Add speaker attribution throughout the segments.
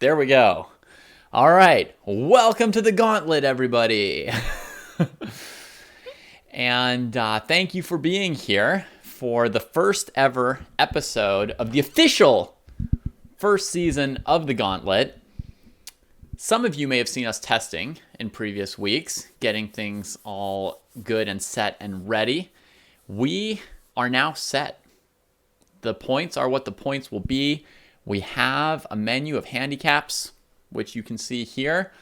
Speaker 1: There we go. All right. Welcome to the Gauntlet, everybody. And thank you for being here for the first ever episode of the official first season of the Gauntlet. Some of you may have seen us testing in previous weeks, getting things all good and set and ready. We are now set. The points are what the points will be. We have a menu of handicaps, which you can see here.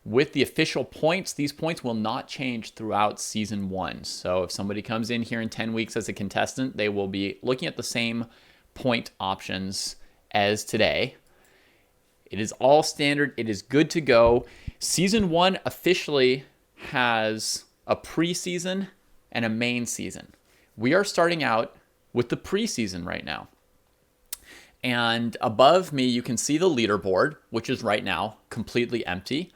Speaker 1: With the official points, these points will not change throughout Season 1. So if somebody comes in here in 10 weeks as a contestant, they will be looking at the same point options as today. It is all standard. It is good to go. Season 1 officially has a preseason and a main season. We are starting out with the preseason right now. And above me, you can see the leaderboard, which is right now completely empty.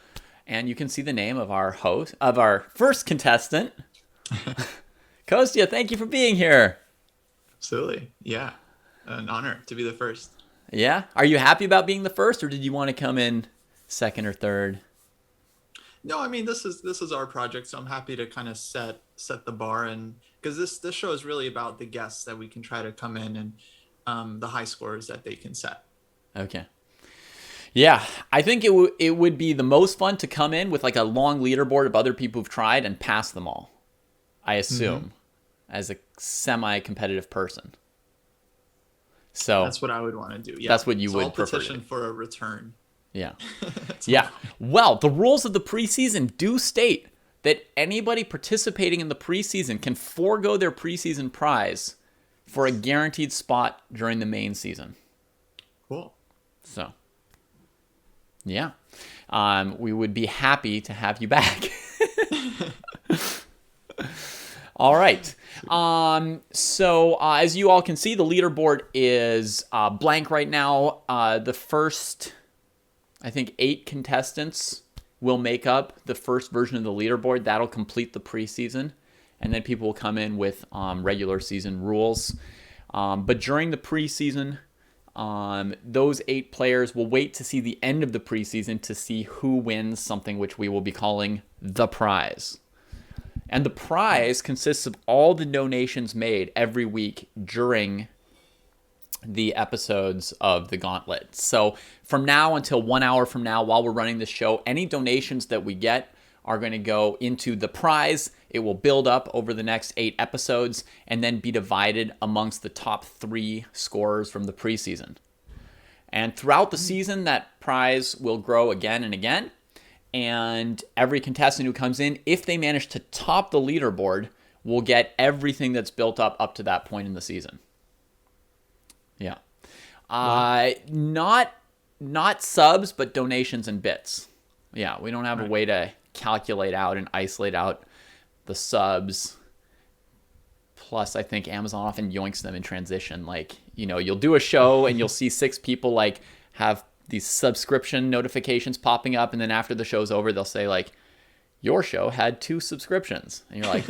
Speaker 1: And you can see the name of our host, of our first contestant. Kostya, thank you for being here.
Speaker 2: Absolutely. Yeah. An honor to be the first.
Speaker 1: Yeah? Are you happy about being the first, or did you want to come in second or third?
Speaker 2: No, I mean this is our project, so I'm happy to kind of set the bar, and because this show is really about the guests that we can try to come in and the high scores that they can set.
Speaker 1: Okay. Yeah, I think it would be the most fun to come in with like a long leaderboard of other people who've tried and pass them all, I assume, as a semi-competitive person. So
Speaker 2: that's what I would want to do. Yeah.
Speaker 1: That's what you
Speaker 2: so
Speaker 1: would
Speaker 2: I'll
Speaker 1: prefer.
Speaker 2: petition for a return.
Speaker 1: Yeah. Yeah. Well, the rules of the preseason do state that anybody participating in the preseason can forego their preseason prize for a guaranteed spot during the main season.
Speaker 2: Cool.
Speaker 1: So, yeah. We would be happy to have you back. All right. So as you all can see, the leaderboard is blank right now. The first, I think, 8 contestants will make up the first version of the leaderboard. That'll complete the preseason. And then people will come in with regular season rules. But during the preseason, those 8 players will wait to see the end of the preseason to see who wins something which we will be calling the prize. And the prize consists of all the donations made every week during the episodes of the Gauntlet. So from now until 1 hour from now, while we're running the show, any donations that we get are going to go into the prize. It will build up over the next 8 episodes and then be divided amongst the top 3 scorers from the preseason. And throughout the season, that prize will grow again and again. And every contestant who comes in, if they manage to top the leaderboard, will get everything that's built up to that point in the season. Yeah. Wow. Not subs, but donations and bits. Yeah, we don't have a way to calculate out and isolate out the subs. Plus, I think Amazon often yoinks them in transition. Like, you'll do a show and you'll see 6 people like have these subscription notifications popping up, and then after the show's over, they'll say like, your show had 2 subscriptions, and you're like,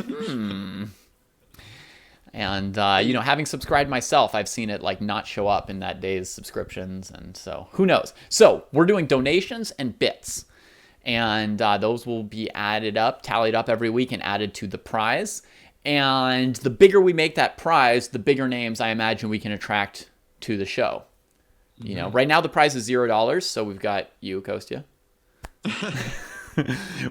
Speaker 1: And having subscribed myself, I've seen it like not show up in that day's subscriptions, and so who knows? So we're doing donations and bits. And those will be tallied up every week and added to the prize. And the bigger we make that prize, the bigger names I imagine we can attract to the show. Right now the prize is $0, so we've got you, Kostya.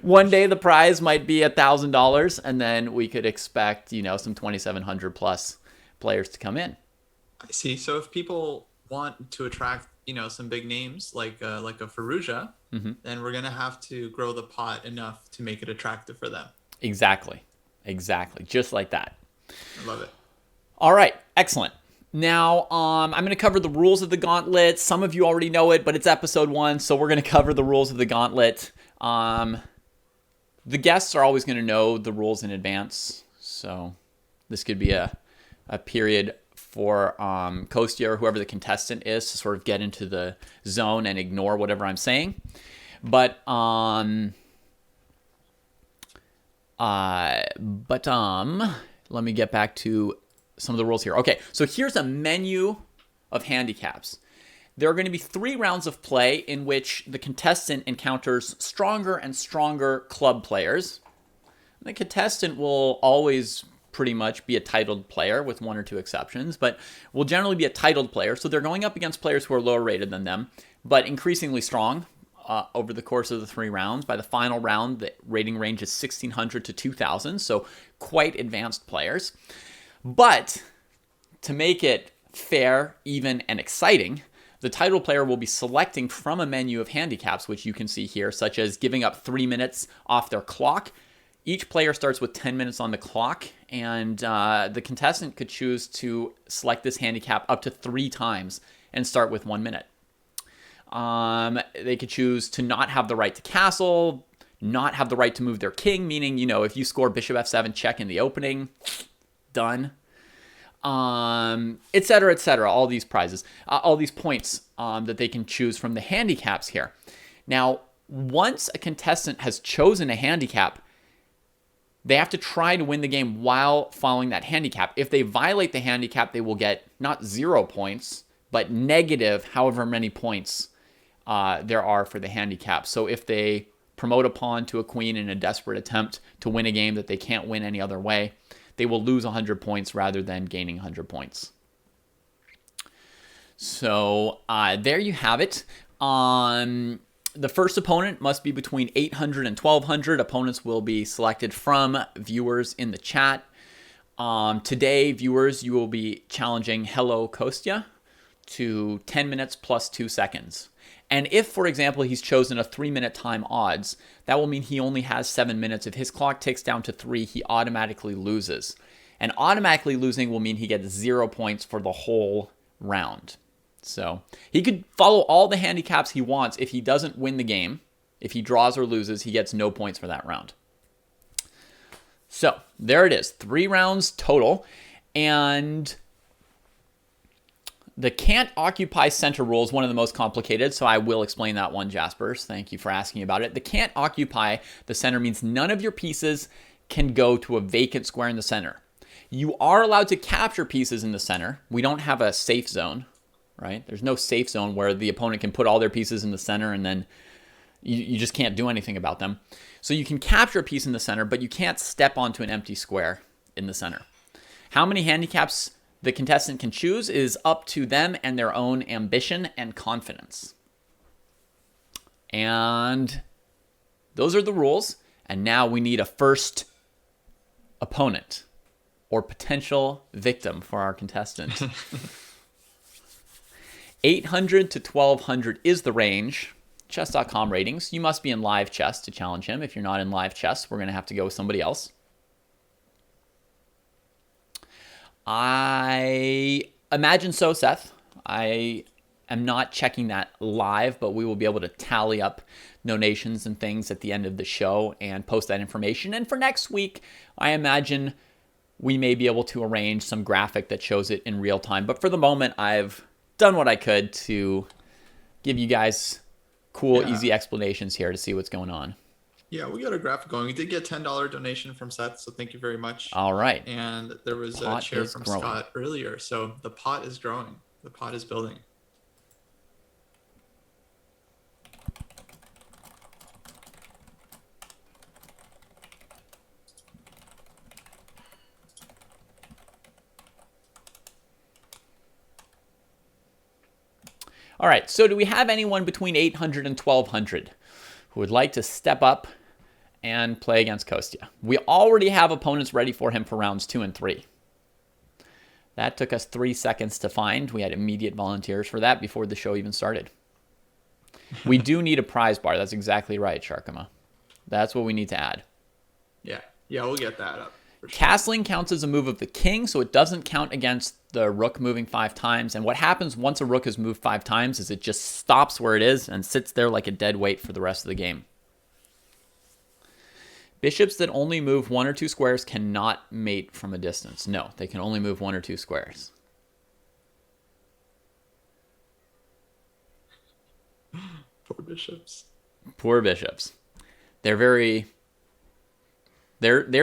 Speaker 1: One day the prize might be $1,000, and then we could expect, some 2,700 plus players to come in.
Speaker 2: I see. So if people want to attract, some big names like a Faruja, then we're gonna have to grow the pot enough to make it attractive for them.
Speaker 1: Exactly, just like that.
Speaker 2: I love it.
Speaker 1: All right, excellent. Now, I'm going to cover the rules of the Gauntlet. Some of you already know it, but it's episode 1, so we're going to cover the rules of the Gauntlet. The guests are always going to know the rules in advance, so this could be a period for Kostya or whoever the contestant is to sort of get into the zone and ignore whatever I'm saying. But let me get back to some of the rules here. Okay, so here's a menu of handicaps. there are going to be 3 rounds of play in which the contestant encounters stronger and stronger club players. The contestant will always pretty much be a titled player with 1 or 2 exceptions, but will generally be a titled player. So they're going up against players who are lower rated than them, but increasingly strong over the course of the 3 rounds. By the final round, the rating range is 1,600 to 2,000, so quite advanced players. But to make it fair, even, and exciting, the title player will be selecting from a menu of handicaps, which you can see here, such as giving up 3 minutes off their clock. Each player starts with 10 minutes on the clock, and the contestant could choose to select this handicap up to 3 times and start with 1 minute. They could choose to not have the right to castle, not have the right to move their king, meaning, if you score bishop f7 check in the opening, done. Et cetera, all these prizes, all these points that they can choose from the handicaps here. Now, once a contestant has chosen a handicap, they have to try to win the game while following that handicap. If they violate the handicap, they will get not 0 points, but negative however many points there are for the handicap. So if they promote a pawn to a queen in a desperate attempt to win a game that they can't win any other way, they will lose 100 points rather than gaining 100 points. So there you have it. The first opponent must be between 800 and 1200. Opponents will be selected from viewers in the chat. Today, viewers, you will be challenging Hello Kostya to 10 minutes plus 2 seconds. And if, for example, he's chosen a 3-minute time odds, that will mean he only has 7 minutes. If his clock ticks down to 3, he automatically loses. And automatically losing will mean he gets 0 points for the whole round. So he could follow all the handicaps he wants. If he doesn't win the game, if he draws or loses, he gets no points for that round. So there it is, 3 rounds total. And the can't occupy center rule is one of the most complicated, so I will explain that one, Jaspers. Thank you for asking about it. The can't occupy the center means none of your pieces can go to a vacant square in the center. You are allowed to capture pieces in the center. We don't have a safe zone, right? There's no safe zone where the opponent can put all their pieces in the center and then you just can't do anything about them. So you can capture a piece in the center, but you can't step onto an empty square in the center. How many handicaps the contestant can choose is up to them and their own ambition and confidence. And those are the rules. And now we need a first opponent or potential victim for our contestant. 800 to 1200 is the range. Chess.com ratings. You must be in live chess to challenge him. If you're not in live chess, we're going to have to go with somebody else. I imagine so, Seth. I am not checking that live, but we will be able to tally up donations and things at the end of the show and post that information. And for next week, I imagine we may be able to arrange some graphic that shows it in real time. But for the moment, I've done what I could to give you guys cool, easy explanations here to see what's going on.
Speaker 2: Yeah, we got a graphic going. We did get $10 donation from Seth, so thank you very much.
Speaker 1: All right.
Speaker 2: And there was a chair from Scott earlier, so the pot is growing. The pot is building.
Speaker 1: All right, so do we have anyone between 800 and 1200 who would like to step up and play against Kostya? We already have opponents ready for him for rounds 2 and 3. That took us 3 seconds to find. We had immediate volunteers for that before the show even started. We do need a prize bar. That's exactly right, Sharkama. That's what we need to add.
Speaker 2: Yeah, we'll get that up. Sure.
Speaker 1: Castling counts as a move of the king, so it doesn't count against the rook moving 5 times. And what happens once a rook has moved 5 times is it just stops where it is and sits there like a dead weight for the rest of the game. Bishops that only move 1 or 2 squares cannot mate from a distance. No, they can only move 1 or 2 squares.
Speaker 2: Poor bishops.
Speaker 1: Poor bishops. They're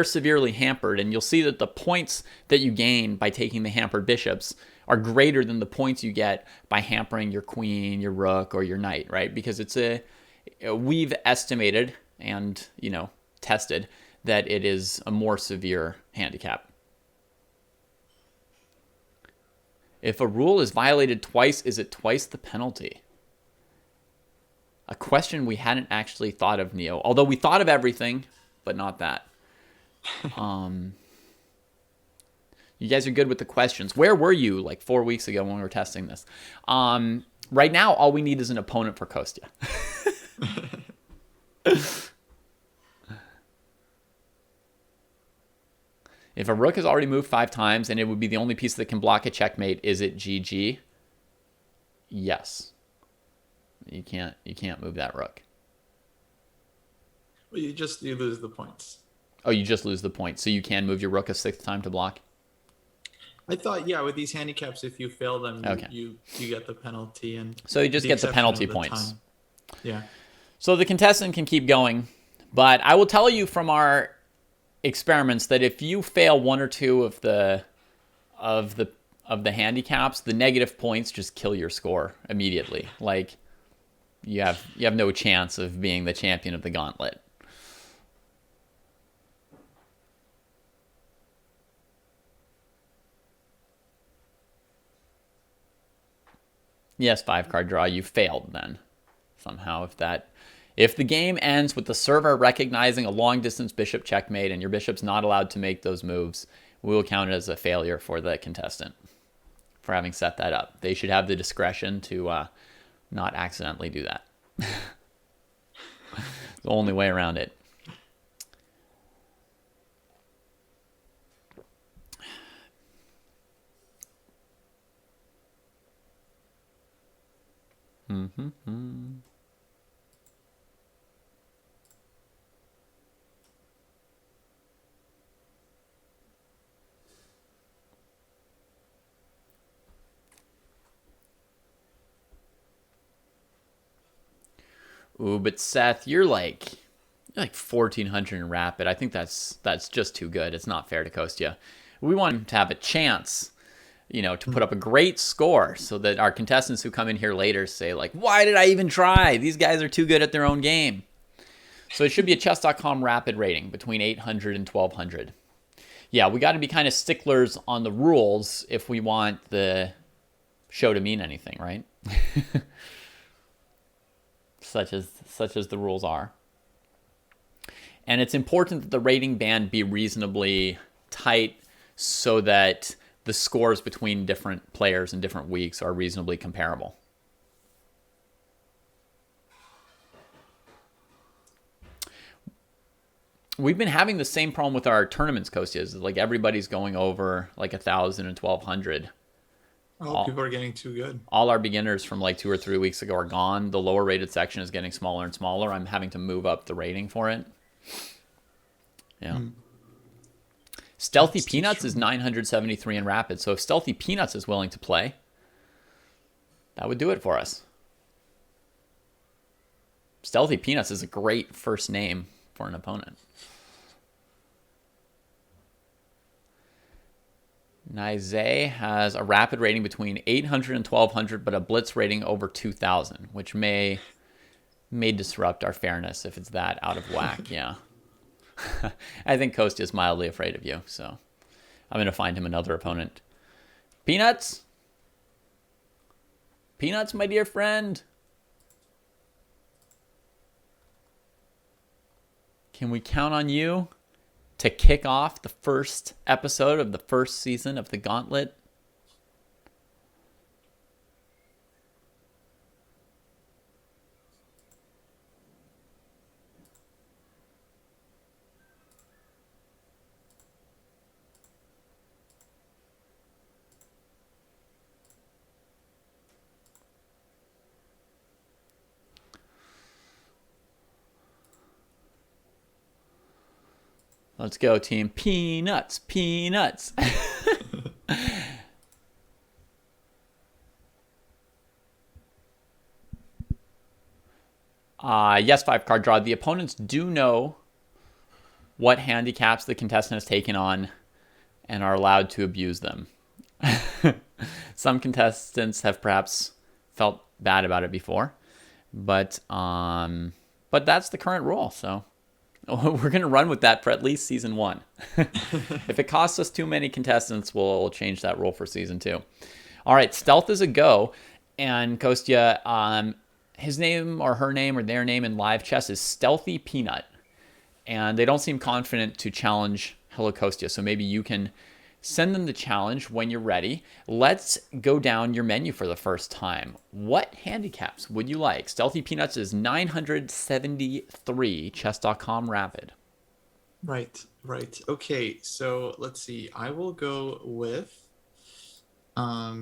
Speaker 1: severely hampered, and you'll see that the points that you gain by taking the hampered bishops are greater than the points you get by hampering your queen, your rook, or your knight, right? Because we've estimated and, tested that it is a more severe handicap. If a rule is violated twice, is it twice the penalty? A question we hadn't actually thought of, Neo. Although we thought of everything, but not that. You guys are good with the questions. Where were you like 4 weeks ago when we were testing this? Right now, all we need is an opponent for Kostya. If a rook has already moved 5 times and it would be the only piece that can block a checkmate, is it GG? Yes. You can't move that rook.
Speaker 2: Well, you lose the points.
Speaker 1: Oh, you just lose the point. So you can move your rook a 6th time to block?
Speaker 2: I thought, yeah, with these handicaps, if you fail them,
Speaker 1: okay.
Speaker 2: you get the penalty. And
Speaker 1: so you just get the penalty points.
Speaker 2: Time. Yeah.
Speaker 1: So the contestant can keep going. But I will tell you from our experiments that if you fail 1 or 2 of the handicaps, the negative points just kill your score immediately. Like you have no chance of being the champion of the gauntlet. Yes, 5-card draw. You failed then somehow. If the game ends with the server recognizing a long-distance bishop checkmate and your bishop's not allowed to make those moves, we will count it as a failure for the contestant for having set that up. They should have the discretion to not accidentally do that. The only way around it. Ooh, but Seth, you're like 1,400 in rapid. I think that's just too good. It's not fair to Kostya. We want him to have a chance, to put up a great score so that our contestants who come in here later say, like, why did I even try? These guys are too good at their own game. So it should be a chess.com rapid rating between 800 and 1,200. Yeah, we got to be kind of sticklers on the rules if we want the show to mean anything, right? Such as the rules are. And it's important that the rating band be reasonably tight so that the scores between different players in different weeks are reasonably comparable. We've been having the same problem with our tournaments, Kostya. Like everybody's going over like 1,000 and 1,200.
Speaker 2: People are getting too good.
Speaker 1: All our beginners from like 2 or 3 weeks ago are gone. The lower rated section is getting smaller and smaller. I'm having to move up the rating for it. Yeah. Stealthy Peanuts is 973 in rapid. So if Stealthy Peanuts is willing to play, that would do it for us. Stealthy Peanuts is a great first name for an opponent. Nizay has a rapid rating between 800 and 1,200, but a blitz rating over 2,000, which may disrupt our fairness if it's that out of whack. Yeah. I think Kostya is mildly afraid of you, so I'm going to find him another opponent. Peanuts? Peanuts, my dear friend? Can we count on you to kick off the first episode of the first season of the Gauntlet? Let's go, team. Peanuts, peanuts. Yes, 5-card draw. The opponents do know what handicaps the contestant has taken on and are allowed to abuse them. Some contestants have perhaps felt bad about it before, but that's the current rule. So we're gonna run with that for at least season 1. If it costs us too many contestants, we'll change that rule for season 2. All right, stealth is a go, and Kostya, his name or her name or their name in live chess is Stealthy Peanut, and they don't seem confident to challenge Hello Kostya. So maybe you can send them the challenge when you're ready. Let's go down your menu for the first time. What handicaps would you like? Stealthy Peanuts is 973, chess.com rapid.
Speaker 2: Right. Okay, so let's see. I will go with I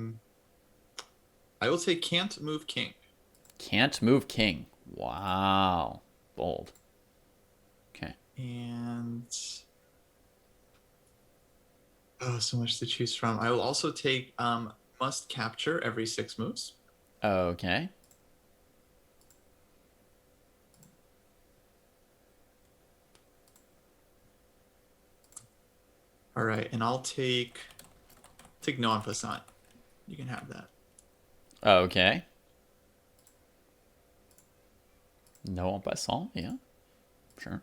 Speaker 2: will say can't move king.
Speaker 1: Can't move king. Wow. Bold. Okay.
Speaker 2: And oh, so much to choose from. I will also take must capture every 6 moves.
Speaker 1: Okay.
Speaker 2: All right, and I'll take no en passant. You can have that.
Speaker 1: Okay. No en passant, yeah. Sure.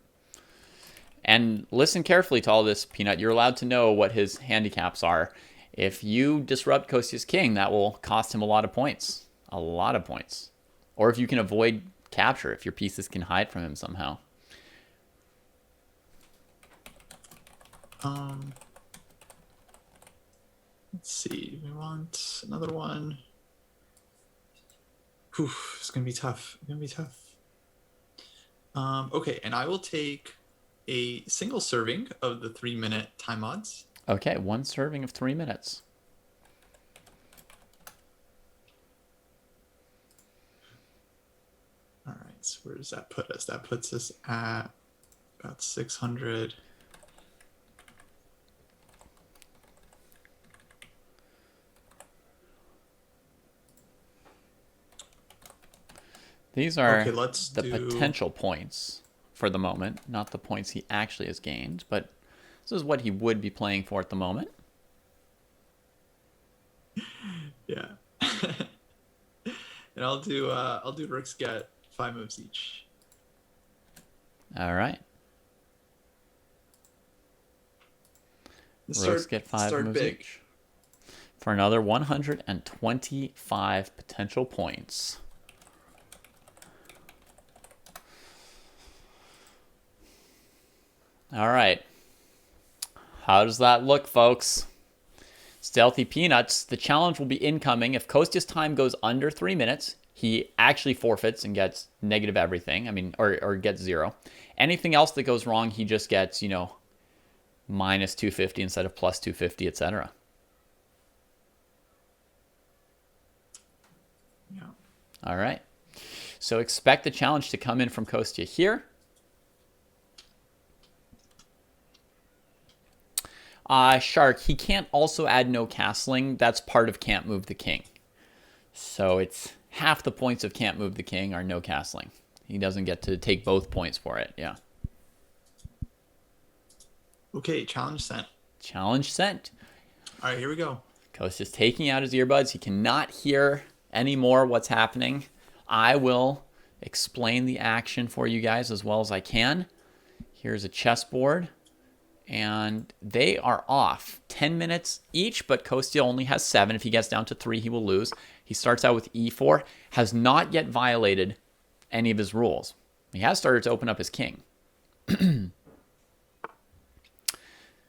Speaker 1: And listen carefully to all this, Peanut. You're allowed to know what his handicaps are. If you disrupt Kostya's king, that will cost him a lot of points. A lot of points. Or if you can avoid capture, if your pieces can hide from him somehow.
Speaker 2: Let's see. We want another one. Whew, it's gonna be tough. Okay, and I will take a single serving of the 3-minute time odds.
Speaker 1: Okay, 1 serving of 3 minutes.
Speaker 2: All right, so where does that put us? That puts us at about 600.
Speaker 1: These are
Speaker 2: Okay,
Speaker 1: the potential points for the moment, not the points he actually has gained, but this is what he would be playing for at the moment.
Speaker 2: Yeah. And I'll do rooks get 5 moves each.
Speaker 1: All right. Rooks get 5 moves
Speaker 2: big.
Speaker 1: each. For another 125 potential points. All right. How does that look, folks? Stealthy Peanuts, the challenge will be incoming. If Kostya's time goes under 3 minutes, he actually forfeits and gets negative everything. I mean, or gets 0. Anything else that goes wrong, he just gets, minus 250 instead of plus 250, etc.
Speaker 2: Yeah.
Speaker 1: All right. So expect the challenge to come in from Kostya here. Shark, he can't also add no castling. That's part of can't move the king. So it's half the points of can't move the king are no castling. He doesn't get to take both points for it. Yeah.
Speaker 2: Okay, challenge sent.
Speaker 1: Challenge sent.
Speaker 2: All right, here we go.
Speaker 1: Kostya's taking out his earbuds. He cannot hear anymore what's happening. I will explain the action for you guys as well as I can. Here's a chessboard. And they are off 10 minutes each, but Kostya only has 7. If he gets down to 3, he will lose. He starts out with e4, has not yet violated any of his rules. He has started to open up his king.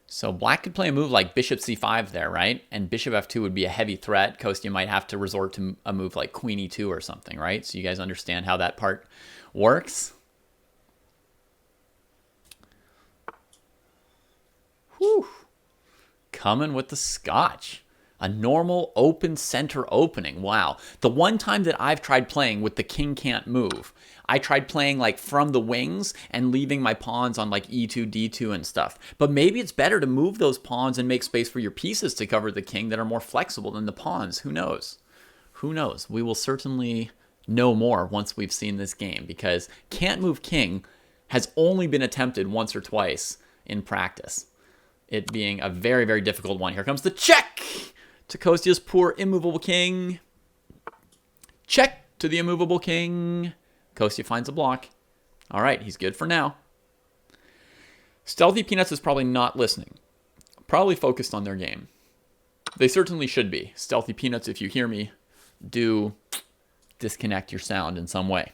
Speaker 1: So black could play a move like bishop c5 there, right? And bishop f2 would be a heavy threat. Kostya might have to resort to a move like queen e2 or something, right? So you guys understand how that part works. Whew. Coming with the scotch. A normal open center opening. Wow. The one time that I've tried playing with the king can't move, I tried playing like from the wings and leaving my pawns on like e2, d2 and stuff. But maybe it's better to move those pawns and make space for your pieces to cover the king that are more flexible than the pawns. Who knows? Who knows? We will certainly know more once we've seen this game, because can't move king has only been attempted once or twice in practice. It being a very, very difficult one. Here comes the check to Kostya's poor immovable king. Check to the immovable king. Kostya finds a block. All right, he's good for now. Stealthy Peanuts is probably not listening. Probably focused on their game. They certainly should be. Stealthy Peanuts, if you hear me, do disconnect your sound in some way.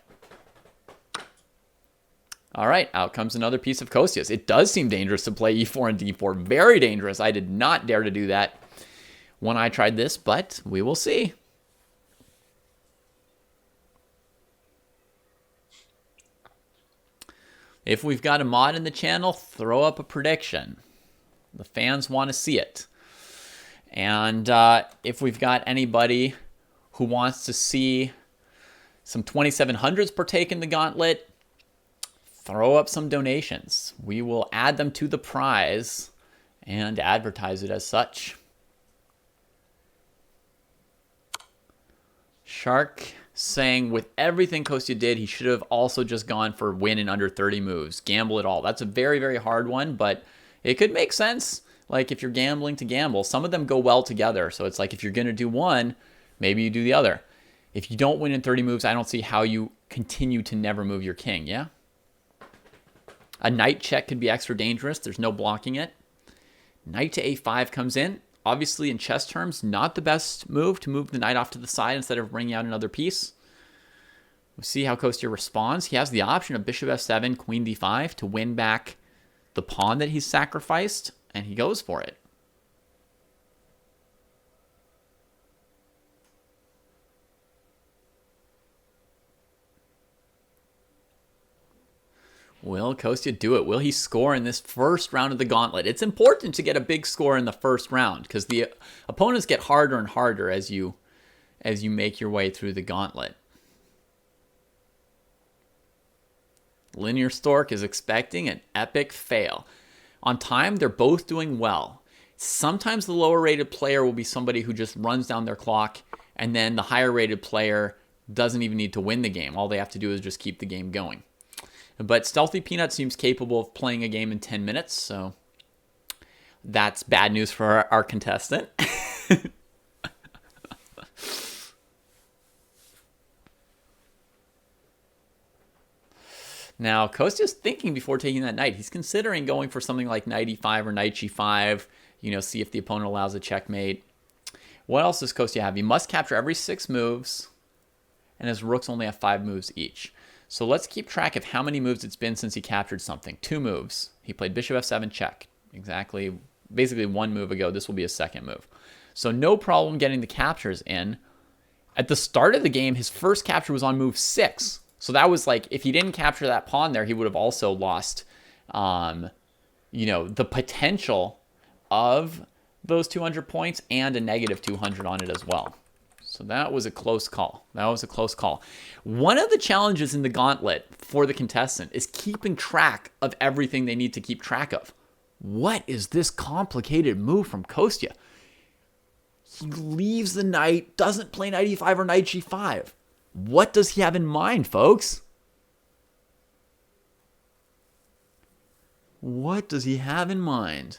Speaker 1: All right, out comes another piece of Kostya's. It does seem dangerous to play e4 and d4. Very dangerous. I did not dare to do that when I tried this, but we will see. If we've got a mod in the channel, throw up a prediction. The fans want to see it. And if we've got anybody who wants to see some 2700s partake in the gauntlet, throw up some donations. We will add them to the prize and advertise it as such. Shark saying with everything Kostya did, he should have also just gone for win in under 30 moves. Gamble it all. That's a very, very hard one, but it could make sense. Like if you're gambling to gamble, some of them go well together. So it's like if you're going to do one, maybe you do the other. If you don't win in 30 moves, I don't see how you continue to never move your king, yeah? A knight check could be extra dangerous. There's no blocking it. Knight to a5 comes in. Obviously, in chess terms, not the best move to move the knight off to the side instead of bringing out another piece. We'll see how Kostya responds. He has the option of bishop f7, queen d5 to win back the pawn that he's sacrificed, and he goes for it. Will Kostya do it? Will he score in this first round of the gauntlet? It's important to get a big score in the first round because the opponents get harder and harder as you make your way through the gauntlet. Linear Stork is expecting an epic fail. On time, they're both doing well. Sometimes the lower rated player will be somebody who just runs down their clock, and then the higher rated player doesn't even need to win the game. All they have to do is just keep the game going. But Stealthy Peanut seems capable of playing a game in 10 minutes, so that's bad news for our contestant. Now, Kostya's thinking before taking that knight. He's considering going for something like knight e5 or knight g5, see if the opponent allows a checkmate. What else does Kostya have? He must capture every 6 moves, and his rooks only have 5 moves each. So let's keep track of how many moves it's been since he captured something. 2 moves. He played bishop f7 check. Exactly, basically 1 move ago. This will be his second move. So no problem getting the captures in. At the start of the game, his first capture was on move 6. So that was like, if he didn't capture that pawn there, he would have also lost, the potential of those 200 points and a negative 200 on it as well. So that was a close call. One of the challenges in the gauntlet for the contestant is keeping track of everything they need to keep track of. What is this complicated move from Kostya? He leaves the knight, doesn't play knight e5 or knight g5. What does he have in mind, folks? What does he have in mind?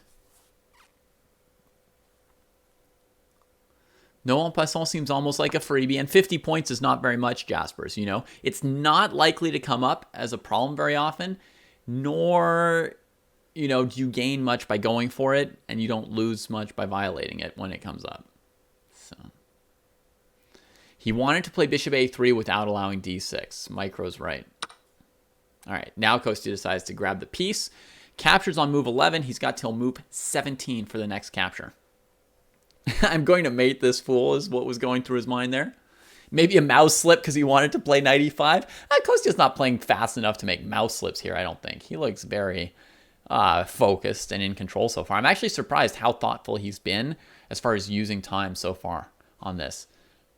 Speaker 1: No en passant seems almost like a freebie, and 50 points is not very much, Jaspers, It's not likely to come up as a problem very often, nor, do you gain much by going for it, and you don't lose much by violating it when it comes up. So he wanted to play bishop a3 without allowing d6. Micro's right. All right, now Kostya decides to grab the piece. Captures on move 11. He's got till move 17 for the next capture. I'm going to mate this fool is what was going through his mind there. Maybe a mouse slip because he wanted to play knight e5. Kostya's not playing fast enough to make mouse slips here, I don't think. He looks very focused and in control so far. I'm actually surprised how thoughtful he's been as far as using time so far on this.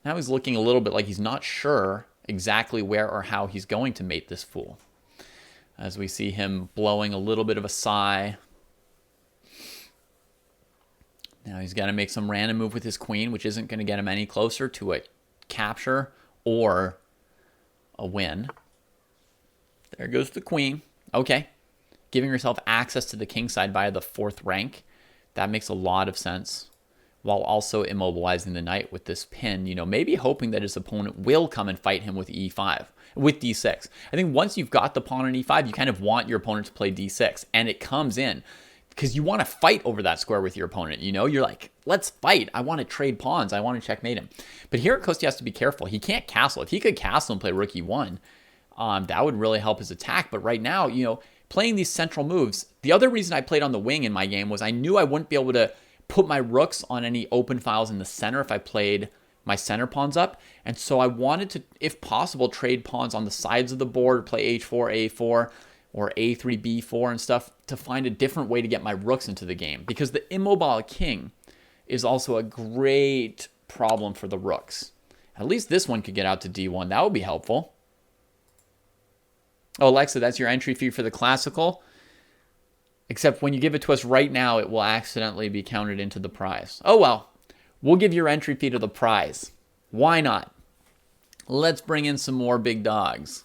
Speaker 1: Now he's looking a little bit like he's not sure exactly where or how he's going to mate this fool. As we see him blowing a little bit of a sigh. Now he's got to make some random move with his queen, which isn't going to get him any closer to a capture or a win. There goes the queen. Okay. Giving herself access to the king side via the 4th rank. That makes a lot of sense. while also immobilizing the knight with this pin, maybe hoping that his opponent will come and fight him with e5, with d6. I think once you've got the pawn on e5, you kind of want your opponent to play d6, and it comes in because you want to fight over that square with your opponent. You're like, let's fight. I want to trade pawns. I want to checkmate him. But here, Kostya has to be careful. He can't castle. If he could castle and play rook e1, that would really help his attack. But right now, playing these central moves, the other reason I played on the wing in my game was I knew I wouldn't be able to put my rooks on any open files in the center if I played my center pawns up. And so I wanted to, if possible, trade pawns on the sides of the board, play h4, a4, or a3, b4 and stuff to find a different way to get my rooks into the game. Because the immobile king is also a great problem for the rooks. At least this one could get out to d1. That would be helpful. Oh, Alexa, that's your entry fee for the classical. Except when you give it to us right now, it will accidentally be counted into the prize. Oh, well. We'll give your entry fee to the prize. Why not? Let's bring in some more big dogs.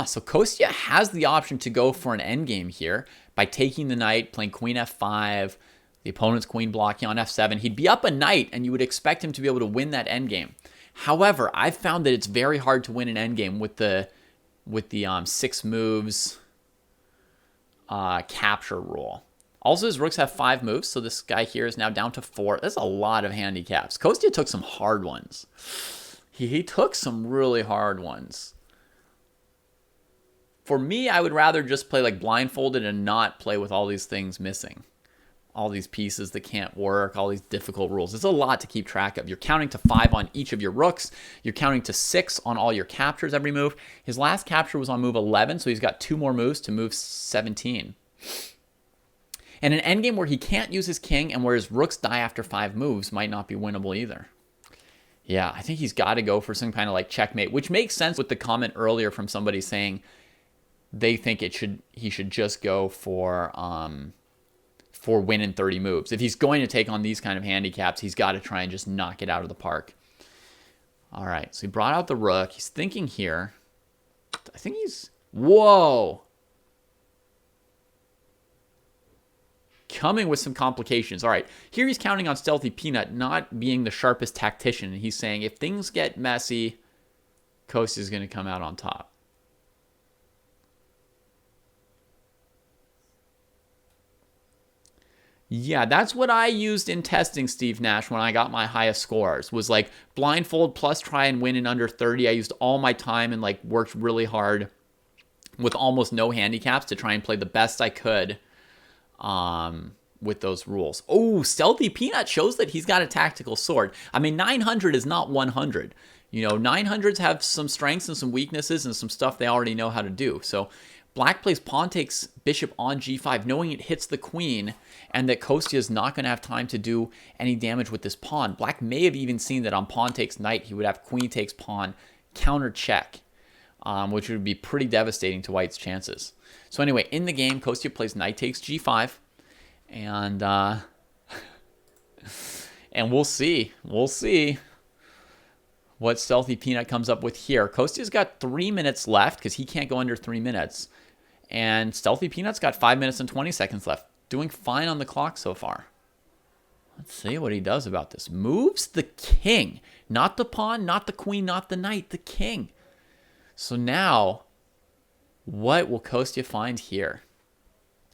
Speaker 1: So Kostya has the option to go for an endgame here by taking the knight, playing queen f5, the opponent's queen blocking on f7. He'd be up a knight, and you would expect him to be able to win that endgame. However, I've found that it's very hard to win an endgame with the 6 moves capture rule. Also, his rooks have 5 moves, so this guy here is now down to 4. That's a lot of handicaps. Kostya took some hard ones. He took some really hard ones. For me, I would rather just play like blindfolded and not play with all these things missing. All these pieces that can't work, all these difficult rules. It's a lot to keep track of. You're counting to 5 on each of your rooks. You're counting to 6 on all your captures every move. His last capture was on move 11, so he's got 2 more moves to move 17. And an endgame where he can't use his king and where his rooks die after 5 moves might not be winnable either. Yeah, I think he's got to go for some kind of like checkmate, which makes sense with the comment earlier from somebody saying they think he should just go for win in 30 moves. If he's going to take on these kind of handicaps, he's got to try and just knock it out of the park. All right, so he brought out the rook. He's thinking here. I think he's... Whoa! Coming with some complications. All right, here he's counting on Stealthy Peanut not being the sharpest tactician. And he's saying if things get messy, Kostya is going to come out on top. Yeah, that's what I used in testing, Steve Nash, when I got my highest scores. Was like blindfold plus try and win in under 30. I used all my time and like worked really hard with almost no handicaps to try and play the best I could with those rules. Oh, Stealthy Peanut shows that he's got a tactical sword. I mean, 900 is not 100. 900s have some strengths and some weaknesses and some stuff they already know how to do. So Black plays pawn takes bishop on g5, knowing it hits the queen and that Kostya is not going to have time to do any damage with this pawn. Black may have even seen that on pawn takes knight, he would have queen takes pawn, counter check, which would be pretty devastating to White's chances. So anyway, in the game, Kostya plays knight takes g5, and and we'll see what Stealthy Peanut comes up with here. Kostya's got 3 minutes left because he can't go under 3 minutes. And Stealthy Peanut's got 5 minutes and 20 seconds left. Doing fine on the clock so far. Let's see what he does about this. Moves the king. Not the pawn, not the queen, not the knight. The king. So now, what will Kostya find here?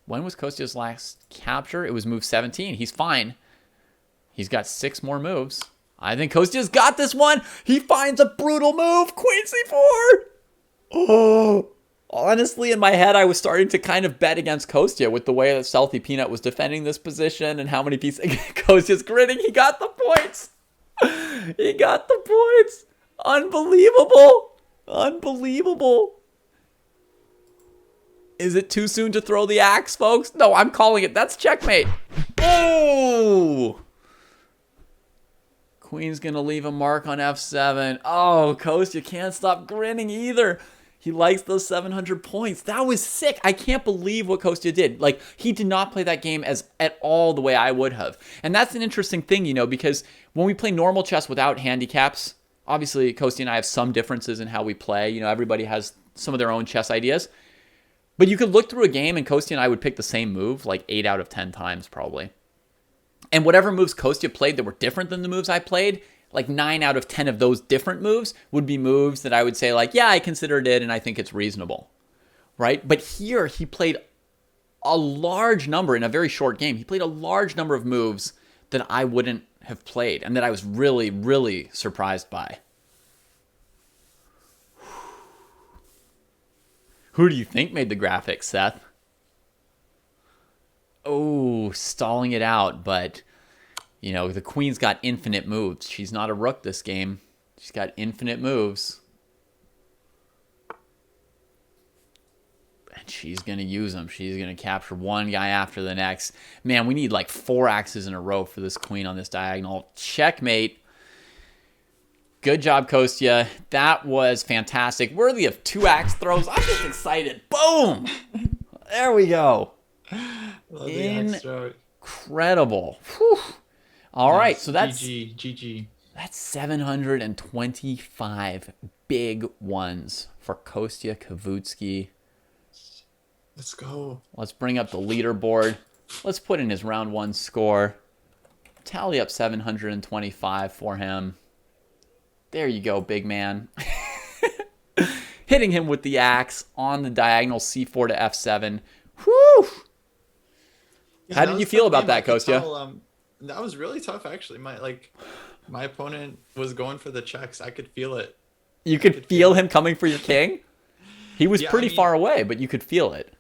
Speaker 1: When was Kostya's last capture? It was move 17. He's fine. He's got 6 more moves. I think Kostya's got this one. He finds a brutal move. Queen c4. Oh, honestly, in my head, I was starting to kind of bet against Kostya with the way that Stealthy Peanut was defending this position and how many pieces. Kostya's grinning. He got the points. He got the points. Unbelievable. Unbelievable. Is it too soon to throw the axe, folks? No, I'm calling it. That's checkmate. Oh! Queen's going to leave a mark on f7. Oh, Kostya can't stop grinning either. He likes those 700 points. That was sick. I can't believe what Kostya did. Like, he did not play that game at all the way I would have. And that's an interesting thing, because when we play normal chess without handicaps, obviously Kostya and I have some differences in how we play. Everybody has some of their own chess ideas. But you could look through a game and Kostya and I would pick the same move like 8 out of 10 times probably. And whatever moves Kostya played that were different than the moves I played, like 9 out of 10 of those different moves would be moves that I would say like, yeah, I considered it and I think it's reasonable. Right? But here he played a large number in a very short game. He played a large number of moves that I wouldn't have played and that I was really, really surprised by. Who do you think made the graphics, Seth? Oh, stalling it out, but, you know, the queen's got infinite moves. She's not a rook this game. She's got infinite moves. And she's going to use them. She's going to capture one guy after the next. Man, we need like 4 axes in a row for this queen on this diagonal. Checkmate. Good job, Kostya. That was fantastic. Worthy of 2 axe throws. I'm just excited. Boom! There we go.
Speaker 2: Love the axe throw.
Speaker 1: Incredible. Whew. All right, so that's
Speaker 2: GG.
Speaker 1: That's 725 big ones for Kostya Kavutskiy.
Speaker 2: Let's go.
Speaker 1: Let's bring up the leaderboard. Let's put in his round 1 score. Tally up 725 for him. There you go, big man. Hitting him with the axe on the diagonal C4 to F7. Whew!
Speaker 2: Yeah,
Speaker 1: How did you feel about that, Kostya?
Speaker 2: That was really tough, actually. My opponent was going for the checks. I could feel it.
Speaker 1: You could feel him coming for your king? He was pretty far away, but you could feel it.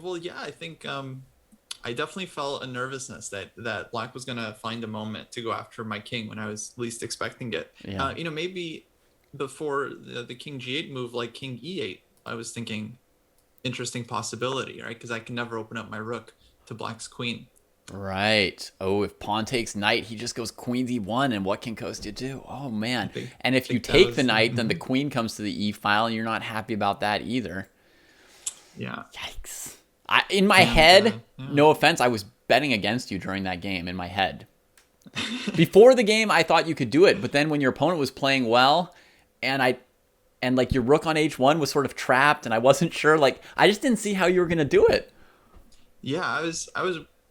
Speaker 2: Well, yeah, I think I definitely felt a nervousness that Black was going to find a moment to go after my king when I was least expecting it.
Speaker 1: Yeah.
Speaker 2: Maybe before the king G8 move, like king E8, I was thinking interesting possibility, right? Because I can never open up my rook to Black's queen.
Speaker 1: Right. Oh, if pawn takes knight, he just goes queen D1, and what can Kostya do? Oh, man. And if you take the knight, then the queen comes to the E file, and you're not happy about that either.
Speaker 2: Yeah.
Speaker 1: Yikes. In my head, no offense, I was betting against you during that game in my head. Before the game, I thought you could do it, but then when your opponent was playing well, and like your rook on H1 was sort of trapped, and I wasn't sure, like I just didn't see how you were gonna do it.
Speaker 2: Yeah, I was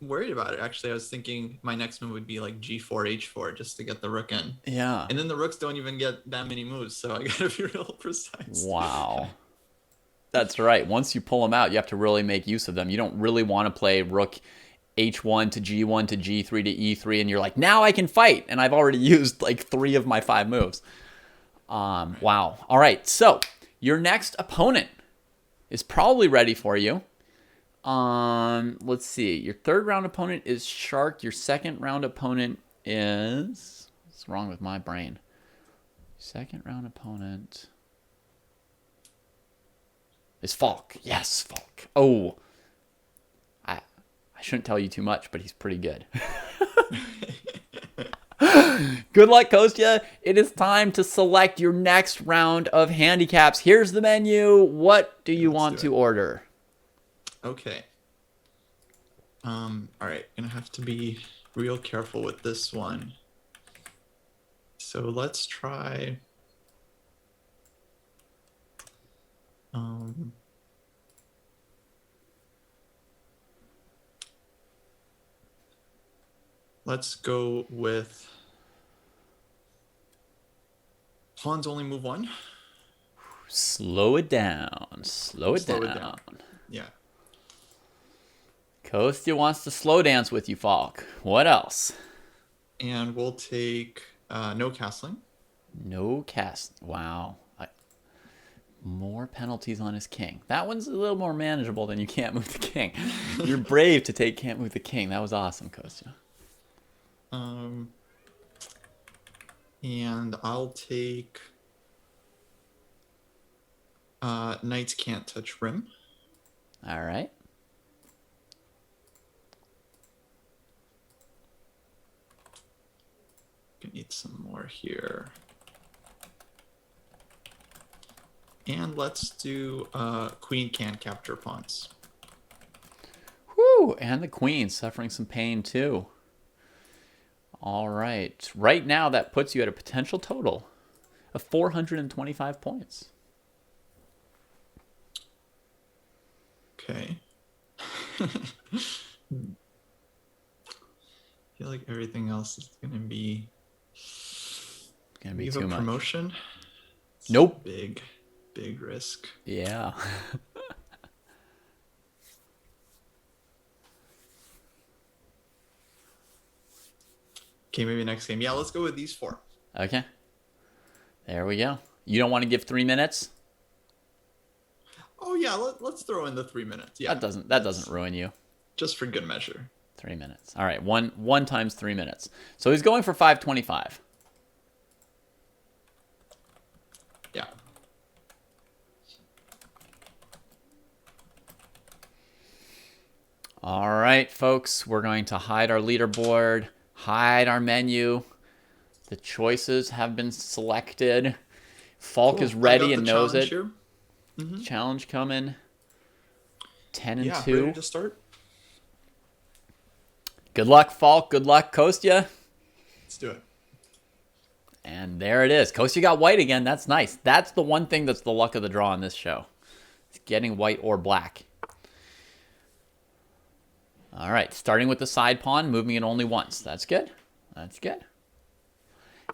Speaker 2: worried about it. Actually, I was thinking my next move would be like G4, H4 just to get the rook in.
Speaker 1: Yeah.
Speaker 2: And then the rooks don't even get that many moves, so I gotta be real precise.
Speaker 1: Wow. That's right. Once you pull them out, you have to really make use of them. You don't really want to play rook H1 to G1 to G3 to E3, and you're like, now I can fight, and I've already used like 3 of my 5 moves. Wow. All right, so your next opponent is probably ready for you. Let's see. Your 3rd round opponent is Shark. Your 2nd round opponent is... What's wrong with my brain? 2nd round opponent is Falk. Yes, Falk. Oh, I shouldn't tell you too much, but he's pretty good. Good luck, Kostya. It is time to select your next round of handicaps. Here's the menu. What do you want to order?
Speaker 2: Okay. All right. Gonna have to be real careful with this one. So let's try. Let's go with pawns only move 1.
Speaker 1: Slow it down. Slow it down.
Speaker 2: Yeah.
Speaker 1: Kostya wants to slow dance with you, Falk. What else?
Speaker 2: And we'll take no castling.
Speaker 1: No cast. Wow. More penalties on his king. That one's a little more manageable than you can't move the king. You're brave to take can't move the king. That was awesome, Kostya.
Speaker 2: And I'll take knights can't touch rim.
Speaker 1: All right.
Speaker 2: Gonna need some more here. And let's do queen can't capture pawns.
Speaker 1: Whew, and the queen suffering some pain too. All right. Right now, that puts you at a potential total of 425 points.
Speaker 2: Okay. I feel like everything else is gonna be
Speaker 1: Be
Speaker 2: a
Speaker 1: too much.
Speaker 2: promotion. It's
Speaker 1: Nope.
Speaker 2: big risk.
Speaker 1: Yeah.
Speaker 2: Okay, maybe next game. Yeah, let's go with these 4.
Speaker 1: Okay. There we go. You don't want to give 3 minutes?
Speaker 2: Oh yeah, let's throw in the 3 minutes. Yeah,
Speaker 1: That doesn't ruin you.
Speaker 2: Just for good measure.
Speaker 1: 3 minutes. All right, one times 3 minutes. So he's going for 525.
Speaker 2: Yeah.
Speaker 1: All right, folks, we're going to hide our leaderboard, hide our menu. The choices have been selected. Falk is ready and knows it.
Speaker 2: Mm-hmm.
Speaker 1: Challenge coming. 10 and 2.
Speaker 2: Ready to start.
Speaker 1: Good luck, Falk. Good luck, Kostya.
Speaker 2: Let's do it.
Speaker 1: And there it is. Kostya got white again. That's nice. That's the one thing that's the luck of the draw in this show. It's getting white or black. All right, starting with the side pawn, moving it only once. That's good. That's good.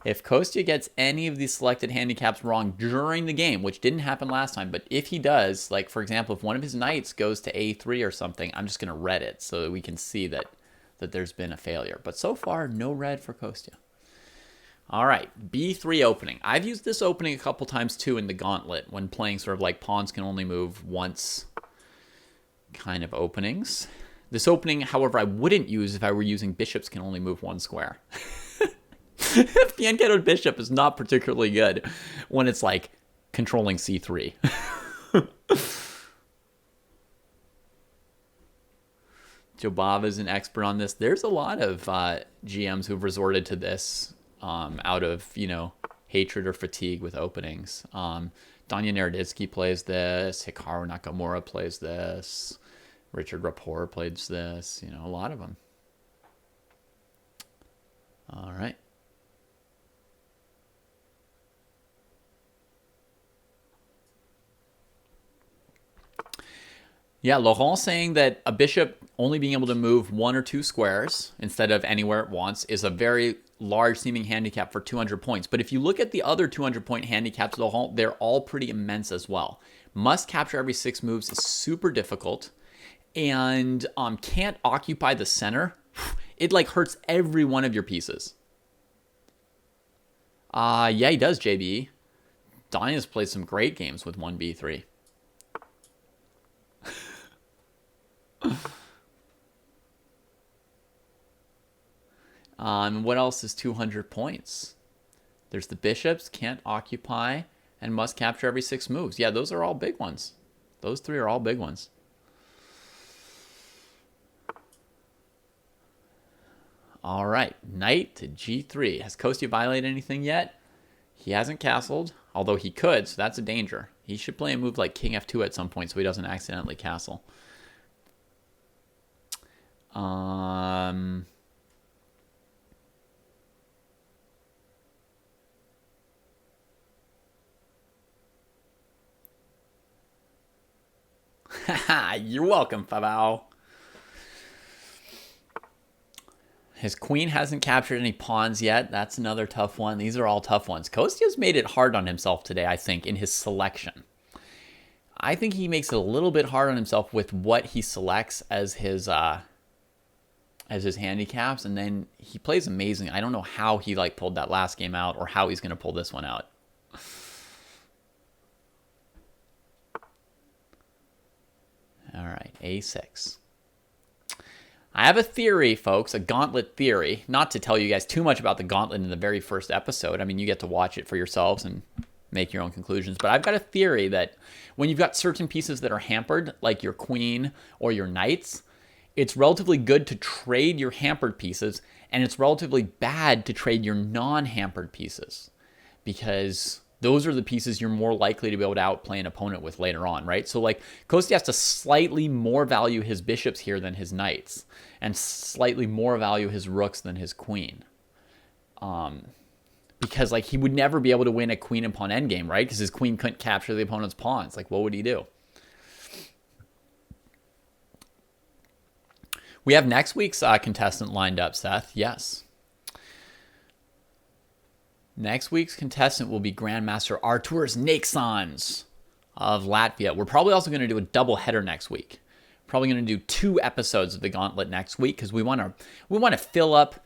Speaker 1: If Kostya gets any of these selected handicaps wrong during the game, which didn't happen last time, but if he does, like, for example, if one of his knights goes to A3 or something, I'm just going to red it so that we can see that there's been a failure. But so far, no red for Kostya. All right, B3 opening. I've used this opening a couple times, too, in the Gauntlet when playing sort of like pawns can only move once kind of openings. This opening, however, I wouldn't use if I were using bishops can only move 1 square. Fianchettoed bishop is not particularly good when it's like controlling C3. Jobava is an expert on this. There's a lot of GMs who've resorted to this out of, hatred or fatigue with openings. Danya Naroditsky plays this. Hikaru Nakamura plays this. Richard Rapport plays this. A lot of them. All right. Yeah, Laurent saying that a bishop only being able to move 1 or 2 squares instead of anywhere it wants is a very large seeming handicap for 200 points. But if you look at the other 200-point handicaps, Laurent, they're all pretty immense as well. Must capture every 6 moves is super difficult, and can't occupy the center. It like hurts every one of your pieces. Yeah, he does, JB. Danya's played some great games with 1b3. What else is 200 points? There's the bishops, can't occupy, and must capture every 6 moves. Yeah, those are all big ones. Those 3 are all big ones. All right, knight to G3. Has Kostya violated anything yet? He hasn't castled, although he could, so that's a danger. He should play a move like King F2 at some point so he doesn't accidentally castle. You're welcome, Fabao. His queen hasn't captured any pawns yet. That's another tough one. These are all tough ones. Kostya's made it hard on himself today, I think, in his selection. I think he makes it a little bit hard on himself with what he selects as his handicaps, and then he plays amazing. I don't know how he pulled that last game out or how he's going to pull this one out. All right, A6. I have a theory, folks, a gauntlet theory. Not to tell you guys too much about the gauntlet in the very first episode. I mean, you get to watch it for yourselves and make your own conclusions. But I've got a theory that when you've got certain pieces that are hampered, like your queen or your knights, it's relatively good to trade your hampered pieces, and it's relatively bad to trade your non-hampered pieces, because those are the pieces you're more likely to be able to outplay an opponent with later on, right? So Kostya has to slightly more value his bishops here than his knights, and slightly more value his rooks than his queen. Because he would never be able to win a queen and pawn endgame, right? Because his queen couldn't capture the opponent's pawns. What would he do? We have next week's contestant lined up, Seth. Yes. Next week's contestant will be Grandmaster Arturas Nexans of Latvia. We're probably also going to do a double header next week. Probably going to do 2 episodes of the Gauntlet next week because we want to fill up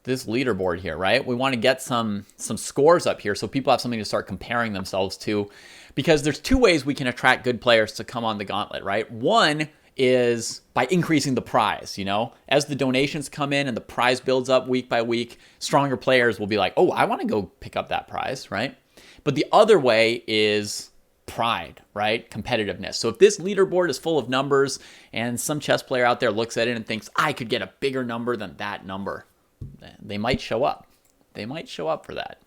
Speaker 1: this leaderboard here, right? We want to get some scores up here so people have something to start comparing themselves to, because there's 2 ways we can attract good players to come on the Gauntlet, right? One is by increasing the prize, you know? As the donations come in and the prize builds up week by week, stronger players will be like, oh, I want to go pick up that prize, right? But the other way is pride, right? Competitiveness. So if this leaderboard is full of numbers and some chess player out there looks at it and thinks, I could get a bigger number than that number, they might show up. They might show up for that.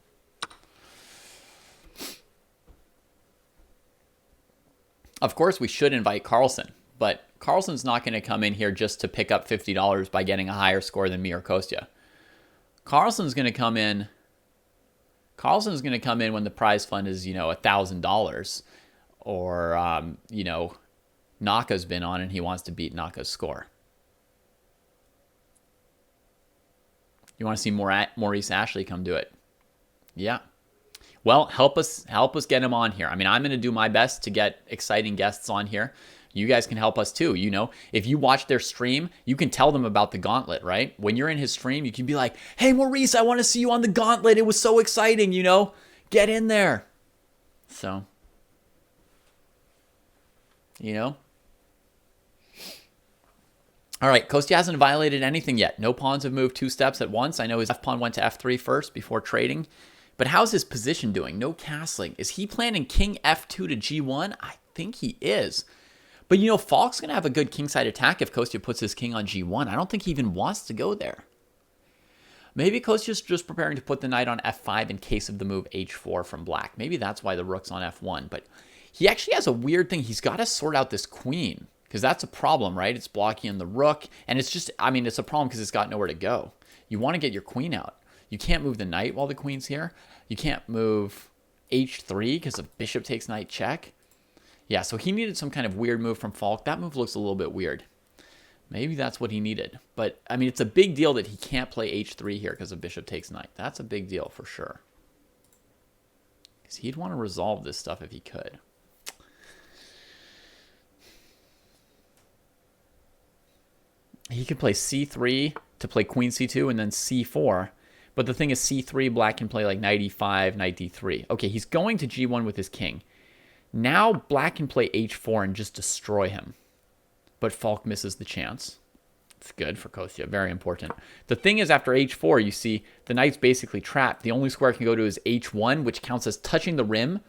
Speaker 1: Of course, we should invite Carlsen, but Carlsen's not going to come in here just to pick up $50 by getting a higher score than me or Kostya. Carlsen's going to come in when the prize fund is, $1,000, or, Naka's been on and he wants to beat Naka's score. You want to see Maurice Ashley come do it? Yeah. Well, help us get him on here. I mean, I'm going to do my best to get exciting guests on here. You guys can help us too. If you watch their stream, you can tell them about the Gauntlet, right? When you're in his stream, you can be like, hey, Maurice, I want to see you on the Gauntlet. It was so exciting, Get in there. So, All right, Kostya hasn't violated anything yet. No pawns have moved 2 steps at once. I know his f-pawn went to f3 first before trading. But how's his position doing? No castling. Is he planning king f2 to g1? I think he is. But, Falk's going to have a good kingside attack if Kostya puts his king on g1. I don't think he even wants to go there. Maybe Kostya's just preparing to put the knight on f5 in case of the move h4 from black. Maybe that's why the rook's on f1. But he actually has a weird thing. He's got to sort out this queen, because that's a problem, right? It's blocking the rook. And it's just, it's a problem because it's got nowhere to go. You want to get your queen out. You can't move the knight while the queen's here. You can't move h3 because if bishop takes knight check. Yeah, so he needed some kind of weird move from Falk. That move looks a little bit weird. Maybe that's what he needed. But, it's a big deal that he can't play h3 here because of bishop takes knight. That's a big deal for sure. Because he'd want to resolve this stuff if he could. He could play c3 to play queen c2 and then c4. But the thing is, c3, black can play like knight e5, knight d3. Okay, he's going to g1 with his king. Now black can play h4 and just destroy him. But Falk misses the chance. It's good for Kostya, very important. The thing is, after h4, you see the knight's basically trapped. The only square it can go to is h1, which counts as touching the rim.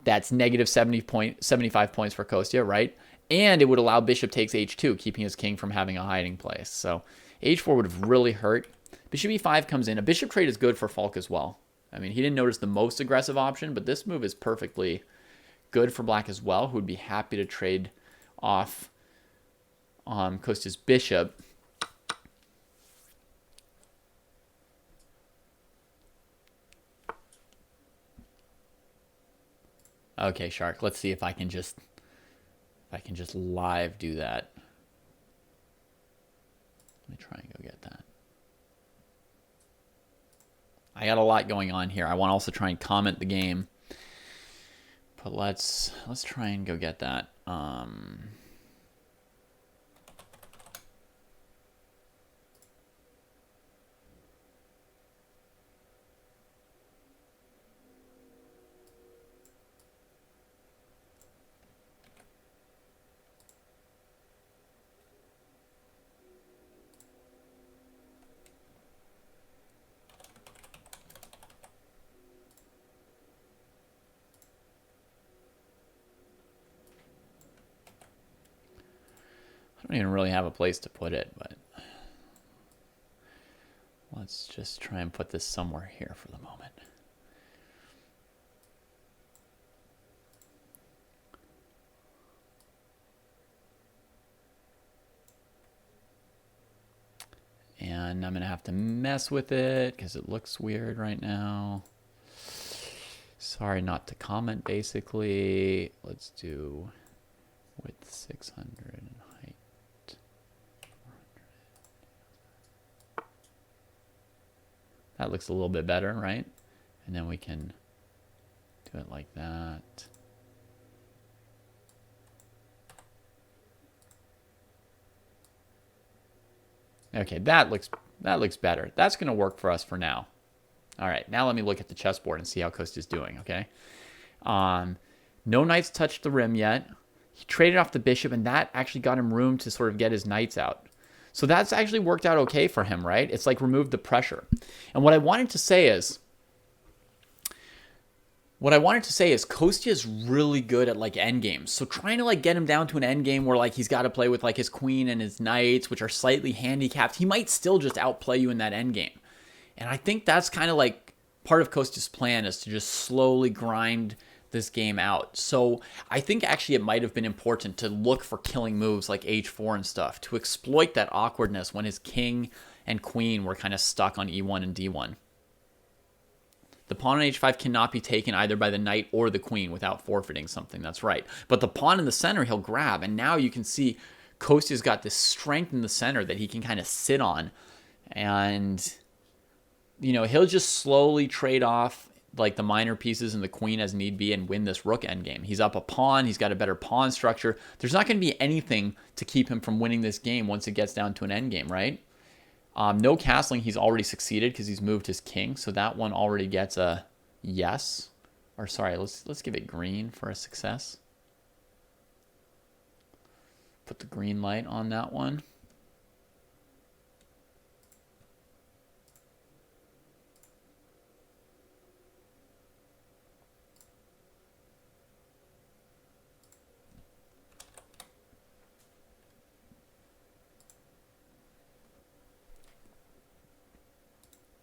Speaker 1: That's negative 75 points for Kostya, right? And it would allow bishop takes h2, keeping his king from having a hiding place. So h4 would have really hurt. Bishop e5 comes in. A bishop trade is good for Falk as well. He didn't notice the most aggressive option, but this move is perfectly good for black as well, who would be happy to trade off Kostya's bishop. Okay, Shark, let's see if I can just live do that. Let me try and go get that. I got a lot going on here. I want to also try and comment the game. But let's try and go get that. I don't even really have a place to put it, but let's just try and put this somewhere here for the moment. And I'm going to have to mess with it because it looks weird right now. Sorry not to comment, basically. Let's do width 600 and height That looks a little bit better, right? And then we can do it like that. Okay, that looks better. That's going to work for us for now. All right, now let me look at the chessboard and see how Kostya's doing, okay? No knights touched the rim yet. He traded off the bishop, and that actually got him room to sort of get his knights out. So that's actually worked out okay for him, right? It's like removed the pressure. And what I wanted to say is Kostya's really good at like endgames. So trying to like get him down to an endgame where like he's got to play with like his queen and his knights, which are slightly handicapped, he might still just outplay you in that endgame. And I think that's kind of like part of Kostya's plan, is to just slowly grind this game out. So I think actually it might have been important to look for killing moves like h4 and stuff to exploit that awkwardness when his king and queen were kind of stuck on e1 and d1. The pawn on h5 cannot be taken either by the knight or the queen without forfeiting something. That's right. But the pawn in the center he'll grab, and now you can see Kostya's got this strength in the center that he can kind of sit on, and he'll just slowly trade off like the minor pieces and the queen as need be and win this rook endgame. He's up a pawn. He's got a better pawn structure. There's not going to be anything to keep him from winning this game once it gets down to an endgame, right? No castling. He's already succeeded because he's moved his king. So that one already gets a yes. Or sorry, let's give it green for a success. Put the green light on that one.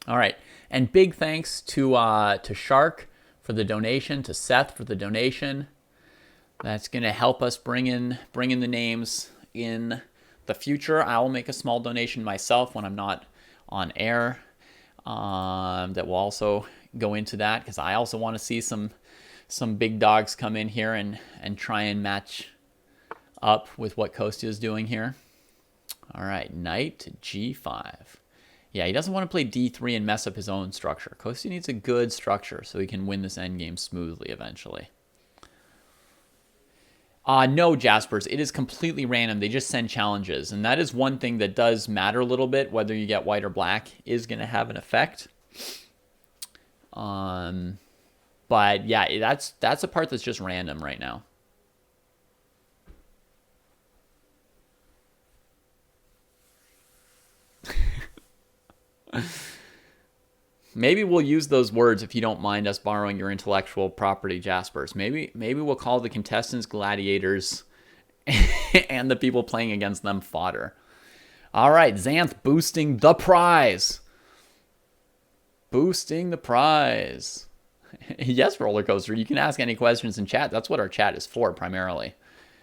Speaker 1: All right, and big thanks to Shark for the donation, to Seth for the donation. That's going to help us bring in the names in the future. I will make a small donation myself when I'm not on air. That will also go into that, because I also want to see some big dogs come in here and try and match up with what Kostya is doing here. All right, knight to g5. Yeah, he doesn't want to play d3 and mess up his own structure. Kostya needs a good structure so he can win this endgame smoothly eventually. No, Jaspers, it is completely random. They just send challenges, and that is one thing that does matter a little bit. Whether you get white or black is going to have an effect. But yeah, that's a part that's just random right now. Maybe we'll use those words if you don't mind us borrowing your intellectual property, Jaspers. Maybe we'll call the contestants gladiators and the people playing against them fodder. All right, Xanth boosting the prize. Boosting the prize. Yes, Roller Coaster, you can ask any questions in chat. That's what our chat is for primarily,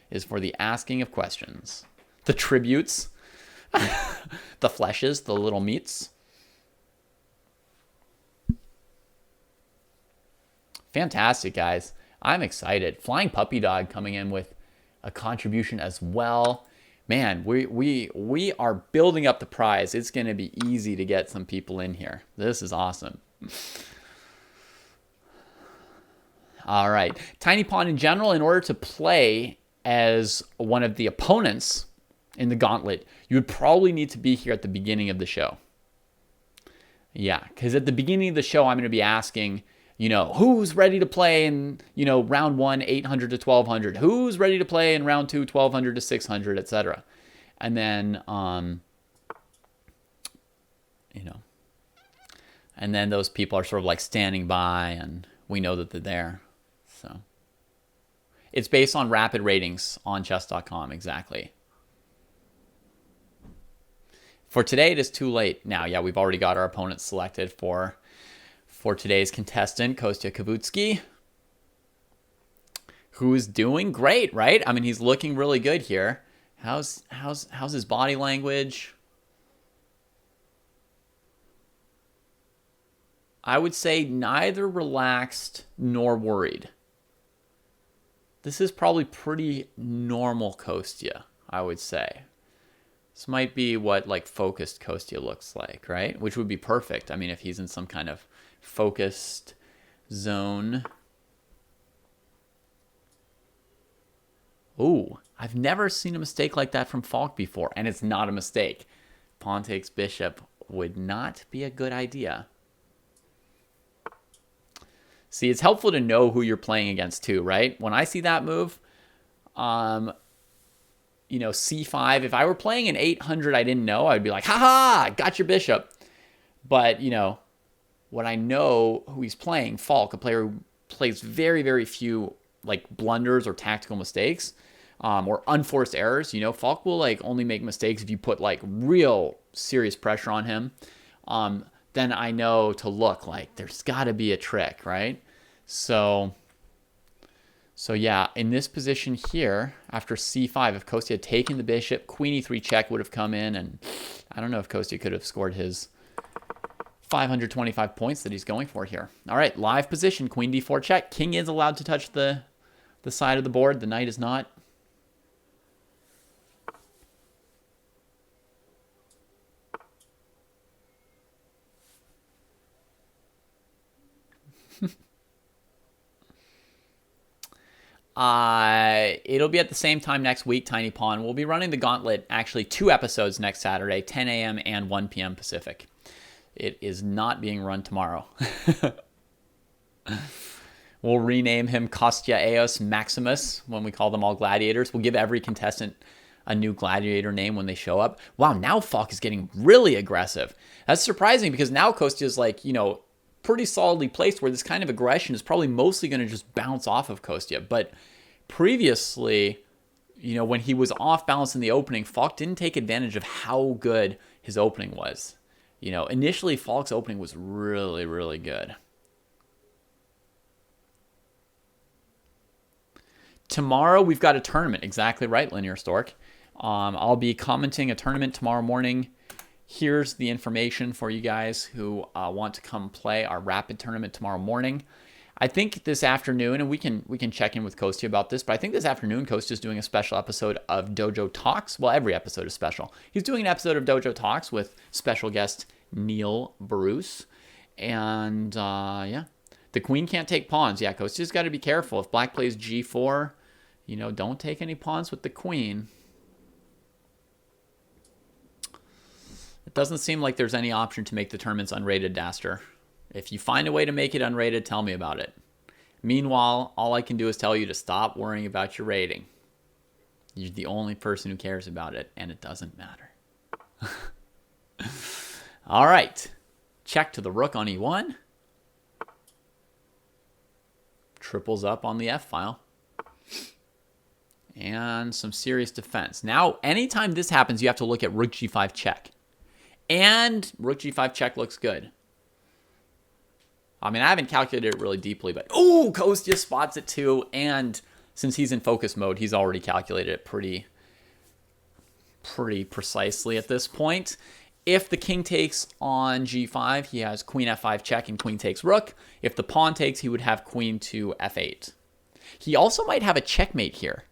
Speaker 1: is for the asking of questions. The tributes, the fleshes, the little meats. Fantastic, guys. I'm excited. Flying Puppy Dog coming in with a contribution as well. Man, we are building up the prize. It's going to be easy to get some people in here. This is awesome. All right. Tiny Pawn in general, in order to play as one of the opponents in the gauntlet, you would probably need to be here at the beginning of the show. Yeah, because at the beginning of the show, I'm going to be asking, who's ready to play in, round 1, 800 to 1200? Who's ready to play in round 2, 1200 to 600, etc. And then, and then those people are sort of like standing by, and we know that they're there. So it's based on rapid ratings on chess.com, exactly. For today, it is too late. Now, yeah, we've already got our opponents selected for today's contestant, Kostya Kavutskiy, who is doing great, right? I mean, he's looking really good here. How's his body language? I would say neither relaxed nor worried. This is probably pretty normal Kostya, I would say. This might be what like focused Kostya looks like, right? Which would be perfect. I mean, if he's in some kind of focused zone. Ooh, I've never seen a mistake like that from Falk before, and it's not a mistake. Pawn takes bishop would not be a good idea. See, it's helpful to know who you're playing against too, right? When I see that move, you know, c5, if I were playing an 800 I didn't know, I'd be like, haha, got your bishop. But, you know, when I know who he's playing, Falk, a player who plays very, very few like blunders or tactical mistakes, or unforced errors, you know, Falk will like only make mistakes if you put like real serious pressure on him. Then I know to look like there's got to be a trick, right? So yeah, in this position here, after c5, if Kostya had taken the bishop, queen e3 check would have come in, and I don't know if Kostya could have scored his 525 points that he's going for here. All right, live position, queen d4 check. King is allowed to touch the side of the board. The knight is not. It'll be at the same time next week, Tiny Pawn. We'll be running the Gauntlet, actually 2 episodes next Saturday, 10 a.m. and 1 p.m. Pacific. It is not being run tomorrow. We'll rename him Kostya Eos Maximus when we call them all gladiators. We'll give every contestant a new gladiator name when they show up. Wow, now Falk is getting really aggressive. That's surprising because now Kostya is like, you know, pretty solidly placed where this kind of aggression is probably mostly going to just bounce off of Kostya. But previously, you know, when he was off balance in the opening, Falk didn't take advantage of how good his opening was. You know, initially Falk's opening was really, really good. Tomorrow we've got a tournament. Exactly right, Linear Stork. I'll be commenting a tournament tomorrow morning. Here's the information for you guys who want to come play our rapid tournament tomorrow morning. I think this afternoon, and we can check in with Kostya about this, but I think this afternoon Kostya is doing a special episode of Dojo Talks. Well, every episode is special. He's doing an episode of Dojo Talks with special guest Neil Bruce. And yeah, the queen can't take pawns. Yeah, Kostya's got to be careful. If black plays g4, you know, don't take any pawns with the queen. It doesn't seem like there's any option to make the tournaments unrated, Daster. If you find a way to make it unrated, tell me about it. Meanwhile, all I can do is tell you to stop worrying about your rating. You're the only person who cares about it, and it doesn't matter. All right. Check to the rook on e1. Triples up on the f-file. And some serious defense. Now, anytime this happens, you have to look at rook g5 check. And rook g5 check looks good. I mean, I haven't calculated it really deeply, but ooh, Kostya spots it too. And since he's in focus mode, he's already calculated it pretty precisely at this point. If the king takes on g5, he has queen f5 check and queen takes rook. If the pawn takes, he would have queen to f8. He also might have a checkmate here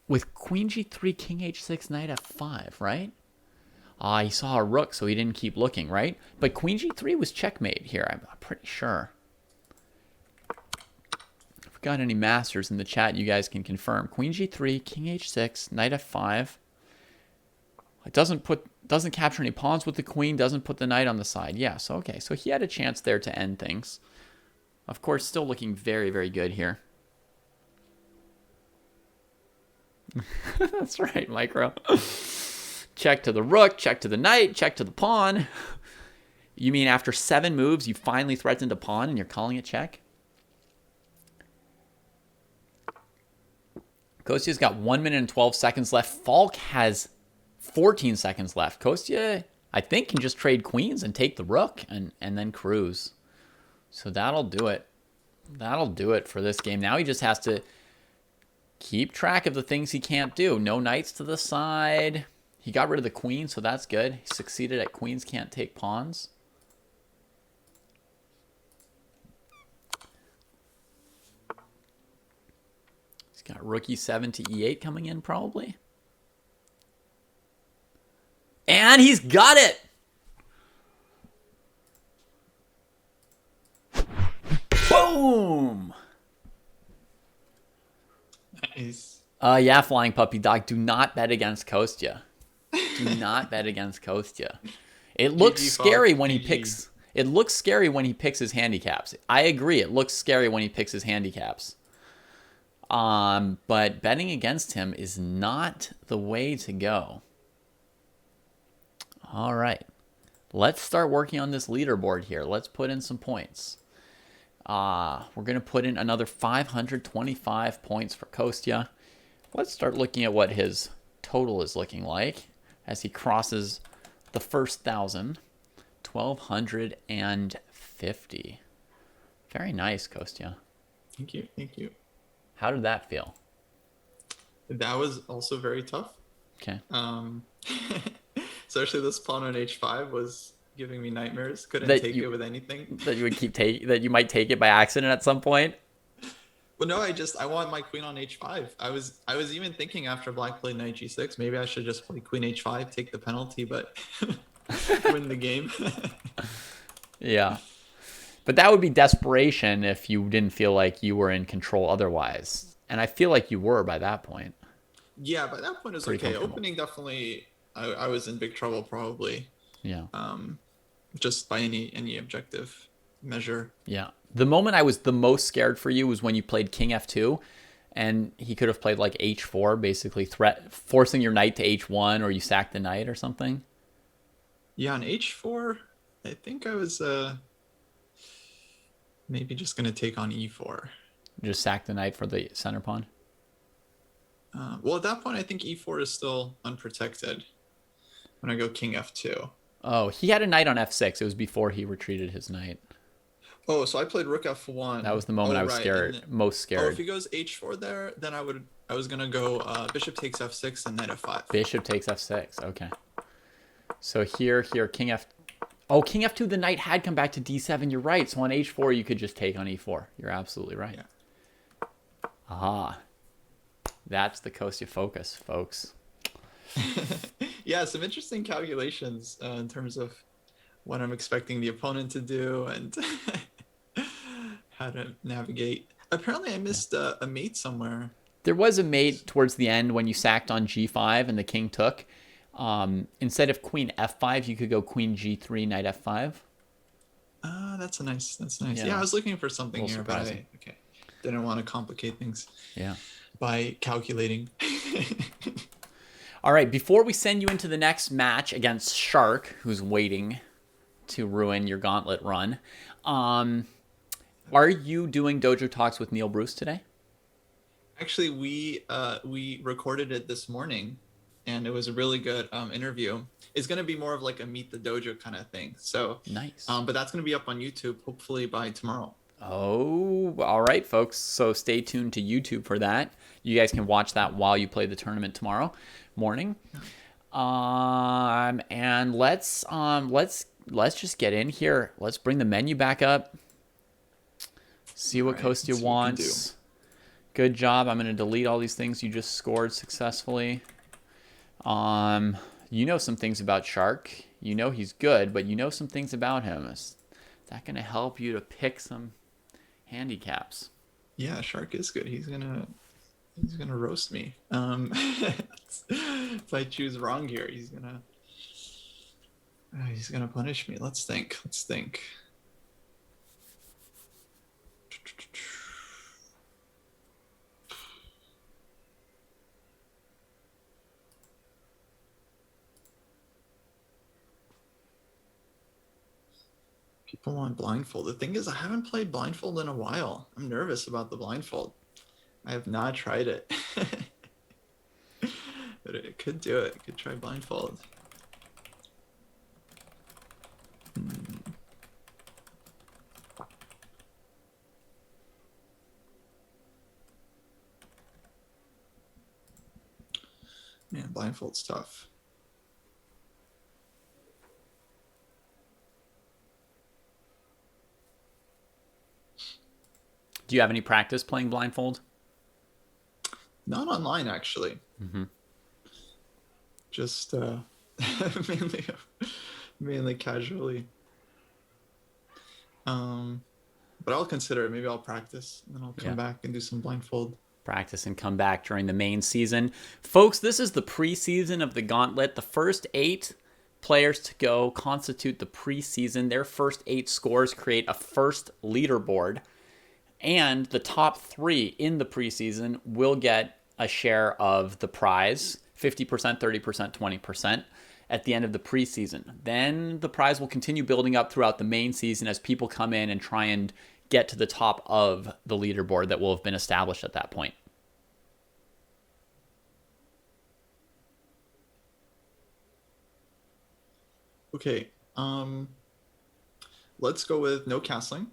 Speaker 1: with queen g3, king h6, knight f5, right? He saw a rook, so he didn't keep looking, right? But queen g3 was checkmate here, I'm pretty sure. If we got any masters in the chat, you guys can confirm. Queen g3, king h6, knight f5. It doesn't capture any pawns with the queen, doesn't put the knight on the side. Yeah, so okay. So he had a chance there to end things. Of course, still looking very, very good here. That's right, Micro. Check to the rook, check to the knight, check to the pawn. You mean after 7 moves, you finally threatened a pawn and you're calling it check? Kostya's got 1 minute and 12 seconds left. Falk has 14 seconds left. Kostya, I think, can just trade queens and take the rook and then cruise. So that'll do it. That'll do it for this game. Now he just has to keep track of the things he can't do. No knights to the side. He got rid of the queen, so that's good. He succeeded at queens can't take pawns. He's got rook e7 to e8 coming in, probably. And he's got it. Boom.
Speaker 2: Nice.
Speaker 1: Yeah, Flying Puppy Dog. Do not bet against Kostya. Do not bet against Kostya. It looks
Speaker 2: GG
Speaker 1: scary
Speaker 2: Fox,
Speaker 1: when he
Speaker 2: GG.
Speaker 1: picks. It looks scary when he picks his handicaps. I agree. It looks scary when he picks his handicaps. But betting against him is not the way to go. All right. Let's start working on this leaderboard here. Let's put in some points. We're going to put in another 525 points for Kostya. Let's start looking at what his total is looking like as he crosses the first 1,000. 1,250. Very nice, Kostya.
Speaker 2: Thank you. Thank you.
Speaker 1: How did that feel?
Speaker 2: That was also very tough.
Speaker 1: Okay.
Speaker 2: Especially this pawn on h5 was giving me nightmares. Couldn't take it with anything.
Speaker 1: That you would that you might take it by accident at some point.
Speaker 2: Well, no, I want my queen on h5. I was even thinking after black played knight g6, maybe I should just play queen h5, take the penalty, but win the game.
Speaker 1: Yeah. But that would be desperation if you didn't feel like you were in control otherwise. And I feel like you were by that point.
Speaker 2: Yeah, by that point it was okay. Opening definitely, I was in big trouble probably.
Speaker 1: Yeah.
Speaker 2: Just by any objective measure.
Speaker 1: Yeah. The moment I was the most scared for you was when you played king f2, and he could have played like h4, basically forcing your knight to h1, or you sack the knight or something.
Speaker 2: Yeah, on h4, I think I was maybe just going to take on e4.
Speaker 1: Just sack the knight for the center pawn?
Speaker 2: Well, at that point, I think e4 is still unprotected when I go king f2.
Speaker 1: Oh, he had a knight on f6. It was before he retreated his knight.
Speaker 2: Oh, so I played rook f1.
Speaker 1: That was the moment I was scared, most scared.
Speaker 2: Oh, if he goes h4 there, then I was going to go bishop takes f6 and knight f5.
Speaker 1: Bishop takes f6. Okay. So here, king f... Oh, king f2, the knight had come back to d7. You're right. So on h4, you could just take on e4. You're absolutely right.
Speaker 2: Yeah.
Speaker 1: Aha. That's the Kostya focus, folks.
Speaker 2: Yeah, some interesting calculations in terms of what I'm expecting the opponent to do and how to navigate. Apparently, I missed a mate somewhere.
Speaker 1: There was a mate towards the end when you sacked on g5 and the king took. Instead of queen f5, you could go queen g3, knight f5.
Speaker 2: That's nice. Yeah, I was looking for something here, but I didn't want to complicate things.
Speaker 1: Yeah.
Speaker 2: By calculating.
Speaker 1: All right, before we send you into the next match against Shark, who's waiting to ruin your gauntlet run, are you doing Dojo Talks with Neil Bruce today?
Speaker 2: Actually, we recorded it this morning, and it was a really good interview. It's going to be more of like a Meet the Dojo kind of thing. So
Speaker 1: nice.
Speaker 2: But that's going to be up on YouTube, hopefully by tomorrow.
Speaker 1: Oh, all right, folks. So stay tuned to YouTube for that. You guys can watch that while you play the tournament tomorrow morning. And let's just get in here. Let's bring the menu back up. See what Kostya wants. Good job. I'm going to delete all these things you just scored successfully. You know some things about Shark. You know he's good, but you know some things about him. Is that going to help you to pick some handicaps?
Speaker 2: Yeah, Shark is good. He's gonna roast me. If I choose wrong here, he's gonna punish me. Let's think. People want blindfold. The thing is, I haven't played blindfold in a while. I'm nervous about the blindfold. I have not tried it. But it could do it. Could try blindfold. Man, blindfold's tough.
Speaker 1: Do you have any practice playing blindfold?
Speaker 2: Not online, actually.
Speaker 1: Mm-hmm.
Speaker 2: Just mainly, mainly casually. But I'll consider it. Maybe I'll practice, and then I'll come
Speaker 1: Yeah.
Speaker 2: back and do some blindfold.
Speaker 1: Practice and come back during the main season. Folks, this is the preseason of the Gauntlet. The first 8 players to go constitute the preseason. Their first 8 scores create a first leaderboard. And the top 3 in the preseason will get a share of the prize, 50%, 30%, 20% at the end of the preseason. Then the prize will continue building up throughout the main season as people come in and try and get to the top of the leaderboard that will have been established at that point.
Speaker 2: Okay. Let's go with no castling.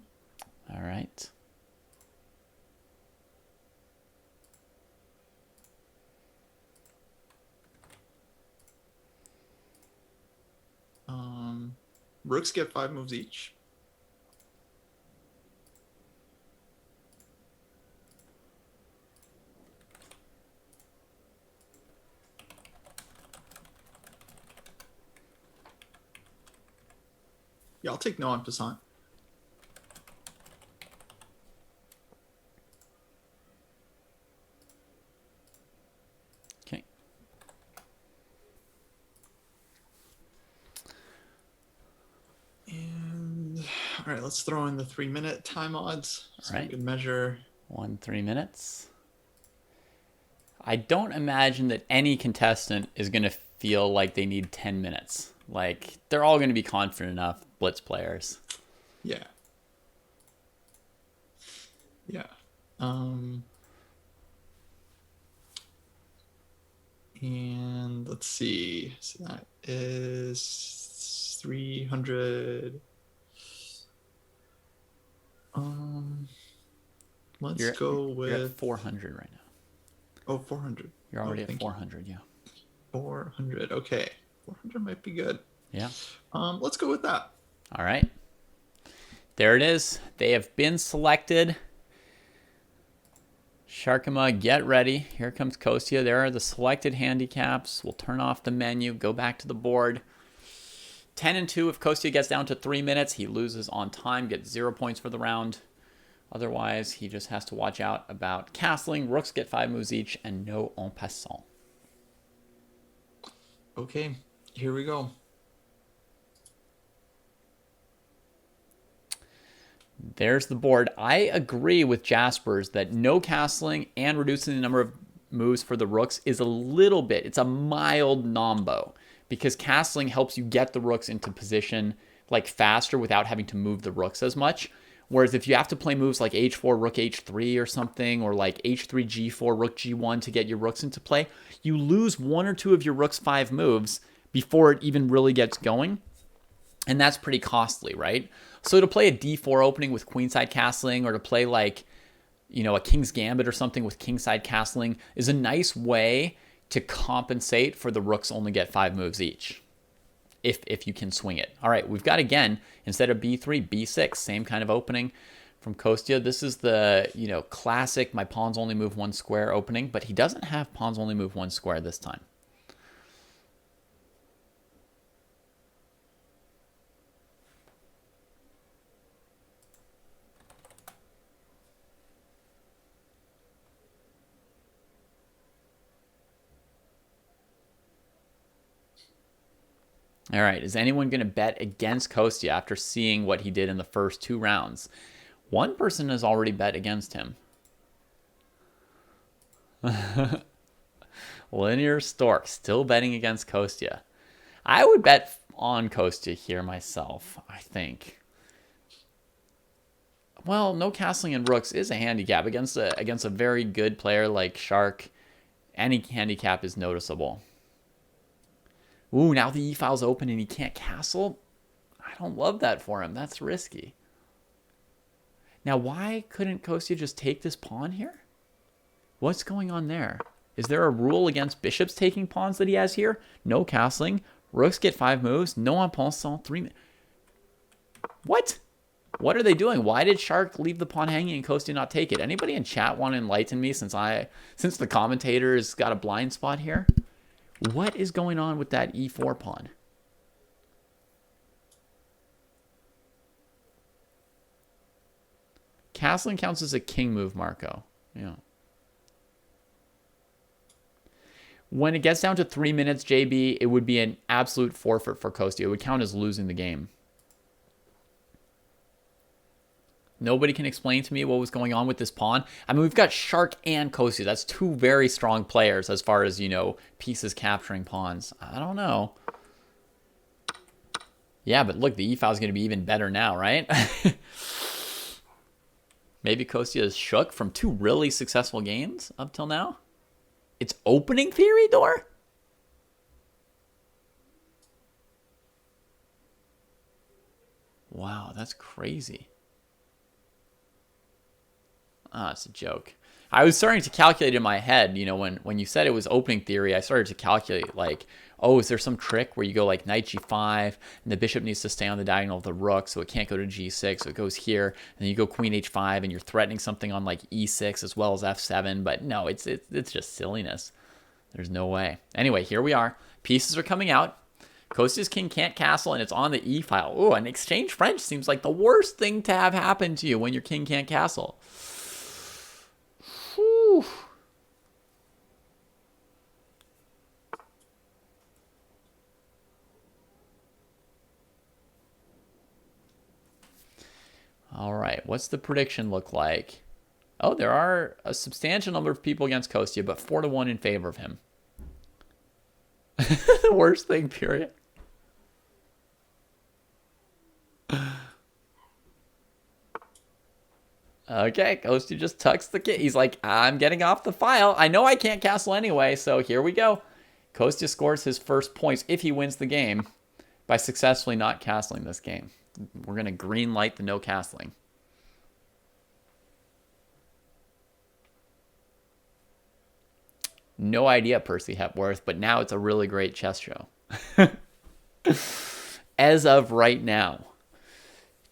Speaker 1: All right.
Speaker 2: Rooks get 5 moves each. Yeah, I'll take no en passant.
Speaker 1: Okay.
Speaker 2: And all right, let's throw in the 3-minute time odds so
Speaker 1: Right.
Speaker 2: we can measure.
Speaker 1: 3 minutes. I don't imagine that any contestant is going to feel like they need 10 minutes. Like, they're all going to be confident enough, blitz players.
Speaker 2: Yeah. Yeah. And let's see. So that is 300. Let's go with.
Speaker 1: You're at 400 right now.
Speaker 2: Oh, 400.
Speaker 1: You're already at 400, yeah.
Speaker 2: 400. Okay. 400 might be good.
Speaker 1: Yeah.
Speaker 2: Let's go with that.
Speaker 1: All right. There it is. They have been selected. Sharkima, get ready. Here comes Kostya. There are the selected handicaps. We'll turn off the menu, go back to the board. 10 and 2. If Kostya gets down to 3 minutes, he loses on time, gets 0 points for the round. Otherwise, he just has to watch out about castling. Rooks get 5 moves each and no en passant.
Speaker 2: Okay, here we go.
Speaker 1: There's the board. I agree with Jaspers that no castling and reducing the number of moves for the rooks is a little bit, it's a mild nombo, because castling helps you get the rooks into position like faster without having to move the rooks as much. Whereas if you have to play moves like h4, rook h3 or something, or like h3, g4, rook g1 to get your rooks into play, you lose 1 or 2 of your rook's 5 moves before it even really gets going. And that's pretty costly, right? So to play a d4 opening with queenside castling, or to play like, you know, a king's gambit or something with kingside castling is a nice way to compensate for the rooks only get 5 moves each, if you can swing it. All right, we've got, again, instead of b3, b6, same kind of opening from Kostya. This is the, you know, classic my pawns only move 1 square opening, but he doesn't have pawns only move 1 square this time. All right, is anyone going to bet against Kostya after seeing what he did in the first 2 rounds? One person has already bet against him. Linear Stork still betting against Kostya. I would bet on Kostya here myself, I think. Well, no castling and rooks is a handicap against a very good player like Shark. Any handicap is noticeable. Ooh, now the e-file's open and he can't castle? I don't love that for him. That's risky. Now, why couldn't Kostya just take this pawn here? What's going on there? Is there a rule against bishops taking pawns that he has here? No castling. Rooks get 5 moves. No en passant. 3. What? What are they doing? Why did Shark leave the pawn hanging and Kostya not take it? Anybody in chat want to enlighten me since the commentator's got a blind spot here? What is going on with that e4 pawn? Castling counts as a king move, Marco. Yeah. When it gets down to 3 minutes, JB, it would be an absolute forfeit for Kostya. It would count as losing the game. Nobody can explain to me what was going on with this pawn. I mean, we've got Shark and Kostya. That's two very strong players as far as, you know, pieces capturing pawns. I don't know. Yeah, but look, the e-file is going to be even better now, right? Maybe Kostya is shook from two really successful games up till now. It's opening theory door? Wow, that's crazy. Ah, it's a joke. I was starting to calculate in my head, you know, when you said it was opening theory, I started to calculate, like, oh, is there some trick where you go like knight g5, and the bishop needs to stay on the diagonal of the rook, so it can't go to g6, so it goes here, and then you go queen h5, and you're threatening something on like e6 as well as f7, but no, it's just silliness. There's no way. Anyway, here we are. Pieces are coming out. Kostya's king can't castle, and it's on the e-file. Ooh, an exchange French seems like the worst thing to have happen to you when your king can't castle. Whew. All right, what's the prediction look like? Oh, there are a substantial number of people against Kostya, but 4-1 in favor of him. The worst thing, period. Okay, Kostya just tucks the kid. He's like, I'm getting off the file. I know I can't castle anyway, so here we go. Kostya scores his first points if he wins the game by successfully not castling this game. We're going to green light the no castling. No idea, Percy Hepworth, but now it's a really great chess show. As of right now.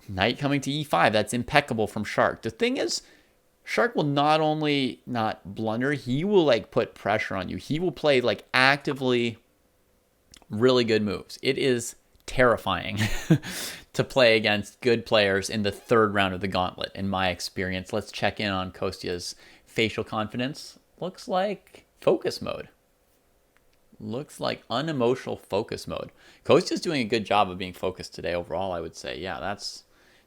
Speaker 1: Knight coming to e5. That's impeccable from Shark. The thing is, Shark will not only not blunder, he will like put pressure on you. He will play like actively really good moves. It is terrifying to play against good players in the third round of the gauntlet, in my experience. Let's check in on Kostya's facial confidence. Looks like focus mode. Looks like unemotional focus mode. Kostya's doing a good job of being focused today overall, I would say. Yeah,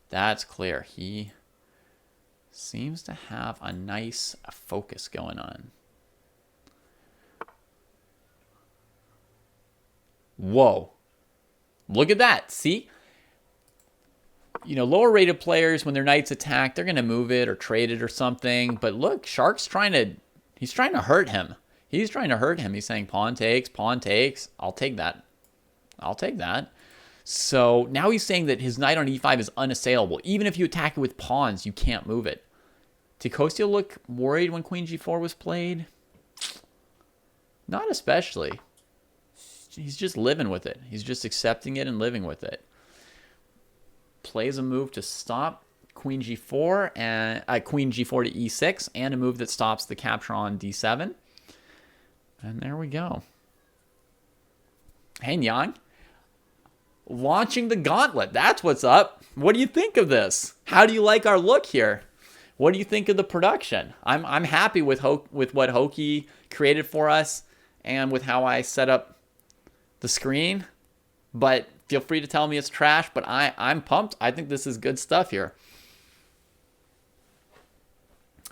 Speaker 1: that's clear. He seems to have a nice focus going on. Whoa. Look at that. See? You know, lower rated players, when their knight's attacked, they're going to move it or trade it or something. But look, Shark's he's trying to hurt him. He's trying to hurt him. He's saying pawn takes, pawn takes. I'll take that. I'll take that. So now he's saying that his knight on e5 is unassailable. Even if you attack it with pawns, you can't move it. Did Kostya look worried when queen g4 was played? Not especially. He's just living with it. He's just accepting it and living with it. Plays a move to stop queen g4 and queen g4 to e6, and a move that stops the capture on d7. And there we go. Hey, Nyang. Launching the gauntlet. That's what's up. What do you think of this? How do you like our look here? What do you think of the production? I'm happy with what Hoki created for us and with how I set up the screen. But feel free to tell me it's trash, but I'm pumped. I think this is good stuff here.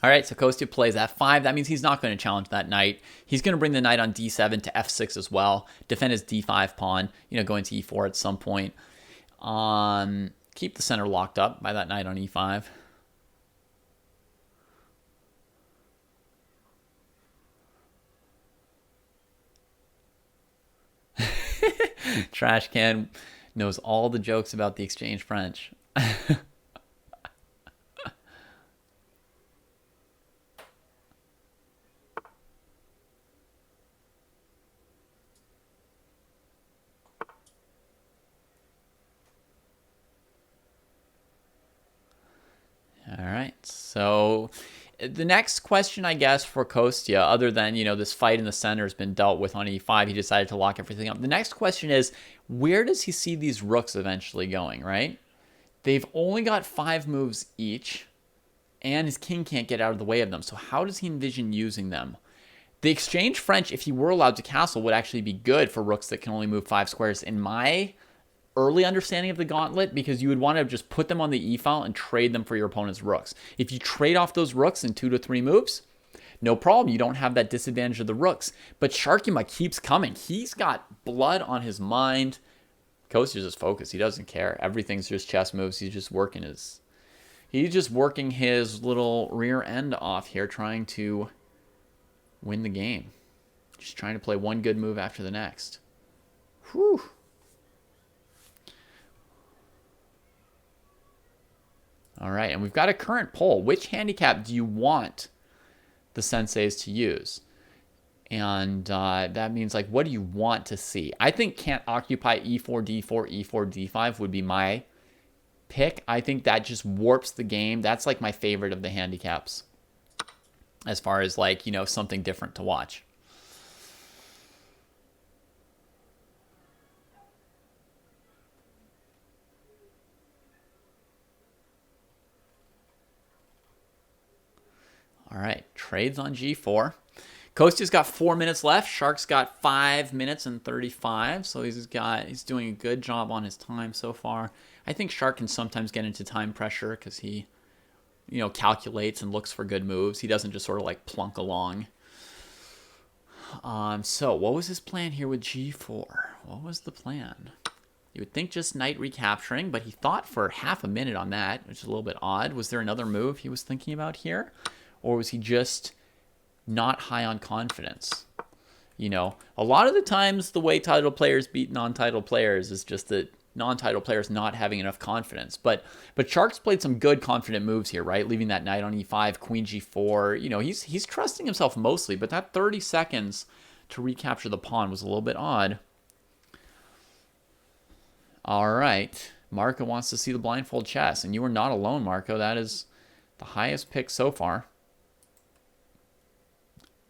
Speaker 1: All right, so Kostya plays f5. That means he's not going to challenge that knight. He's going to bring the knight on d7 to f6 as well. Defend his d5 pawn, you know, going to e4 at some point. Keep the center locked up by that knight on e5. Trash can knows all the jokes about the exchange French. All right, so the next question, I guess, for Kostya, other than, this fight in the center has been dealt with on e5, he decided to lock everything up. The next question is, where does he see these rooks eventually going, right? They've only got 5 moves each, and his king can't get out of the way of them. So how does he envision using them? The exchange French, if he were allowed to castle, would actually be good for rooks that can only move 5 squares, in my early understanding of the gauntlet, because you would want to just put them on the e-file and trade them for your opponent's rooks. If you trade off those rooks in 2 to 3 moves, no problem. You don't have that disadvantage of the rooks. But Sharkima keeps coming. He's got blood on his mind. Kostya's just focused. He doesn't care. Everything's just chess moves. He's just working his little rear end off here, trying to win the game. Just trying to play one good move after the next. Whew. All right, and we've got a current poll. Which handicap do you want the senseis to use? And that means, like, what do you want to see? I think can't occupy e4, d4, e4, d5 would be my pick. I think that just warps the game. That's, like, my favorite of the handicaps as far as, like, something different to watch. All right, trades on g4. Kostya's got 4 minutes left. Shark's got 5 minutes and 35, so he's doing a good job on his time so far. I think Shark can sometimes get into time pressure because he, calculates and looks for good moves. He doesn't just sort of like plunk along. So what was his plan here with g4? What was the plan? You would think just knight recapturing, but he thought for half a minute on that, which is a little bit odd. Was there another move he was thinking about here? Or was he just not high on confidence? A lot of the times the way title players beat non-title players is just that non-title players not having enough confidence. But Shark's played some good confident moves here, right? Leaving that knight on e5, queen g4. He's trusting himself mostly, but that 30 seconds to recapture the pawn was a little bit odd. All right. Marco wants to see the blindfold chess, and you are not alone, Marco. That is the highest pick so far.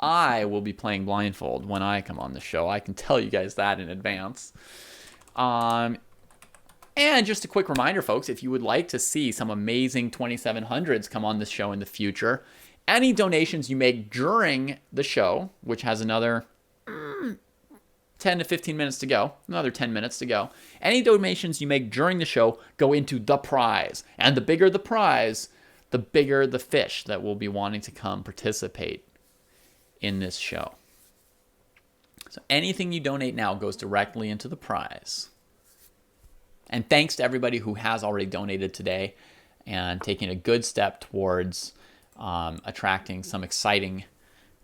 Speaker 1: I will be playing blindfold when I come on the show. I can tell you guys that in advance. And just a quick reminder, folks, if you would like to see some amazing 2700s come on this show in the future, any donations you make during the show, which has another 10 to 15 minutes to go, another 10 minutes to go, any donations you make during the show go into the prize. And the bigger the prize, the bigger the fish that will be wanting to come participate in this show. So anything you donate now goes directly into the prize. And thanks to everybody who has already donated today and taking a good step towards attracting some exciting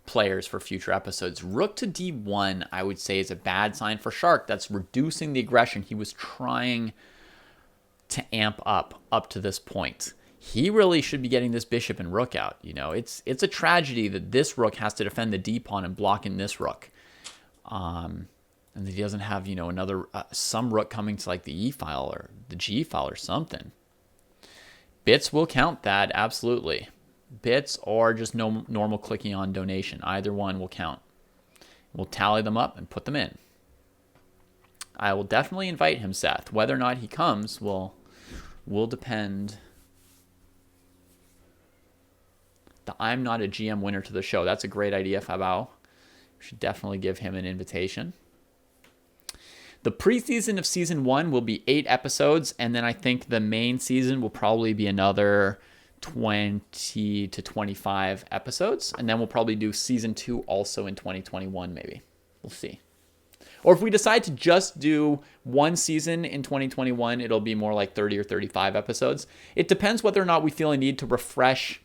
Speaker 1: players for future episodes. Rook to d1, I would say, is a bad sign for Shark. That's reducing the aggression he was trying to amp up to this point. He really should be getting this bishop and rook out. It's a tragedy that this rook has to defend the d pawn and block in this rook, and that he doesn't have another some rook coming to like the e file or the g file or something. Bits will count that, absolutely. Bits or just no normal clicking on donation, either one will count. We'll tally them up and put them in. I will definitely invite him, Seth. Whether or not he comes will depend. I'm not a GM winner to the show. That's a great idea, Fabao. We should definitely give him an invitation. The preseason of season 1 will be 8 episodes, and then I think the main season will probably be another 20 to 25 episodes, and then we'll probably do season 2 also in 2021 maybe. We'll see. Or if we decide to just do one season in 2021, it'll be more like 30 or 35 episodes. It depends whether or not we feel a need to refresh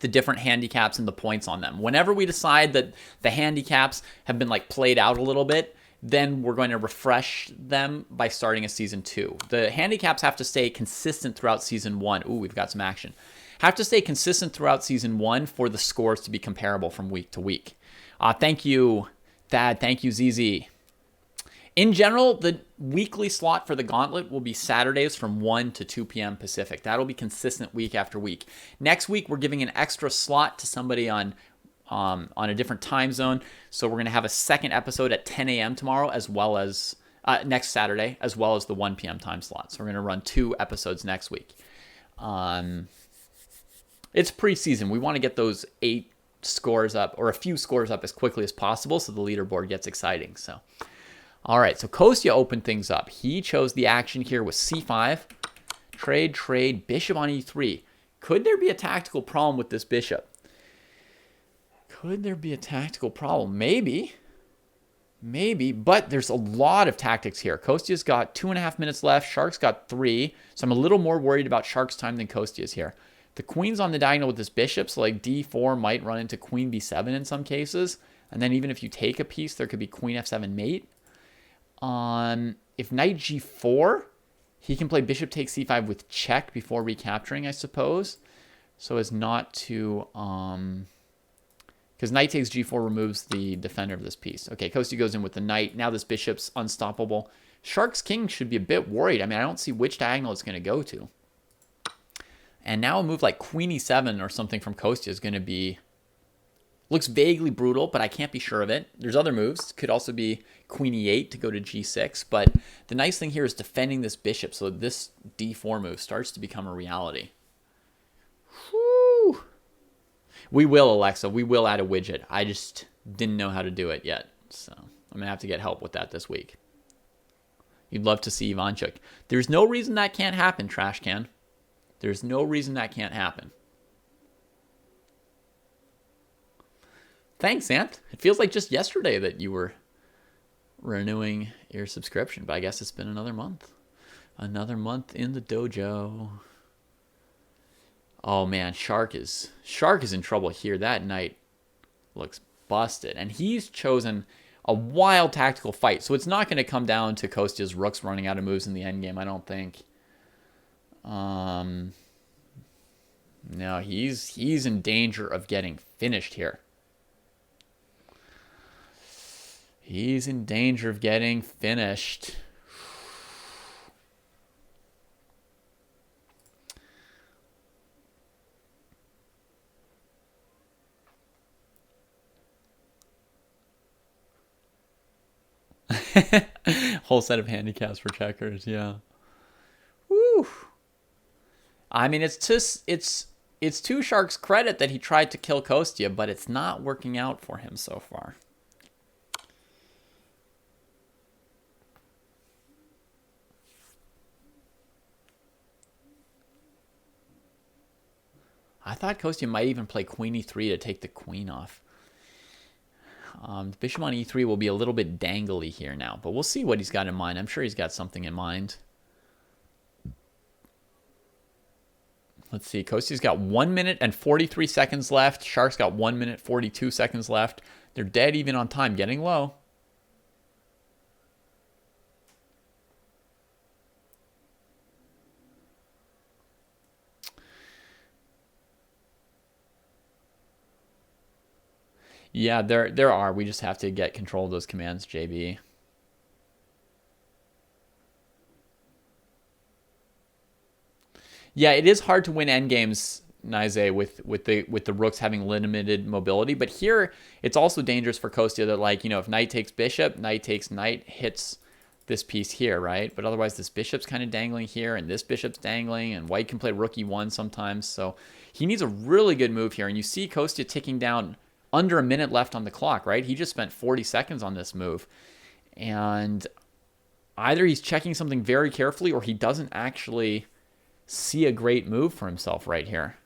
Speaker 1: the different handicaps and the points on them. Whenever we decide that the handicaps have been like played out a little bit, then we're going to refresh them by starting a season 2. The handicaps have to stay consistent throughout season 1. Ooh, we've got some action. Have to stay consistent throughout season 1 for the scores to be comparable from week to week. Thank you, Thad. Thank you, ZZ. In general, the weekly slot for the Gauntlet will be Saturdays from 1 to 2 p.m. Pacific. That'll be consistent week after week. Next week, we're giving an extra slot to somebody on a different time zone. So we're going to have a second episode at 10 a.m. tomorrow, as well as next Saturday, as well as the 1 p.m. time slot. So we're going to run 2 episodes next week. It's preseason. We want to get those 8 scores up, or a few scores up, as quickly as possible so the leaderboard gets exciting. So, all right, so Kostya opened things up. He chose the action here with c5. Trade, bishop on e3. Could there be a tactical problem with this bishop? Could there be a tactical problem? Maybe, but there's a lot of tactics here. Kostya's got 2.5 minutes left. Shark's got 3, so I'm a little more worried about Shark's time than Kostya's here. The queen's on the diagonal with this bishop, so like d4 might run into queen b7 in some cases. And then even if you take a piece, there could be queen f7 mate. If knight g4, he can play bishop takes c5 with check before recapturing, I suppose. So as not to... because knight takes g4 removes the defender of this piece. Okay, Kostya goes in with the knight. Now this bishop's unstoppable. Shark's king should be a bit worried. I mean, I don't see which diagonal it's going to go to. And now a move like queen e7 or something from Kostya is going to be... looks vaguely brutal, but I can't be sure of it. There's other moves. Could also be queen e8 to go to g6. But the nice thing here is defending this bishop, so this d4 move starts to become a reality. Whew. We will, Alexa. We will add a widget. I just didn't know how to do it yet. So I'm going to have to get help with that this week. You'd love to see Ivanchuk. There's no reason that can't happen, Trash Can. There's no reason that can't happen. Thanks, Ant. It feels like just yesterday that you were renewing your subscription, but I guess it's been another month. Another month in the dojo. Oh man, Shark is in trouble here. That knight looks busted, and he's chosen a wild tactical fight. So it's not going to come down to Kostya's rooks running out of moves in the endgame, I don't think. No, he's in danger of getting finished here. He's in danger of getting finished. Whole set of handicaps for checkers, yeah. Woo. I mean, it's to Shark's credit that he tried to kill Kostya, but it's not working out for him so far. I thought Kostya might even play queen e3 to take the queen off. The bishop on e3 will be a little bit dangly here now, but we'll see what he's got in mind. I'm sure he's got something in mind. Let's see. Kostya's got 1 minute and 43 seconds left. Shark's got 1 minute 42 seconds left. They're dead even on time, getting low. Yeah, there are. We just have to get control of those commands, JB. Yeah, it is hard to win endgames, Nize, with the rooks having limited mobility. But here, it's also dangerous for Kostya that, like, you know, if knight takes bishop, knight takes knight, hits this piece here, right? But otherwise, this bishop's kind of dangling here, and this bishop's dangling, and white can play rook e1 sometimes. So he needs a really good move here. And you see Kostya ticking down under a minute left on the clock, right? He just spent 40 seconds on this move. And either he's checking something very carefully or he doesn't actually see a great move for himself right here.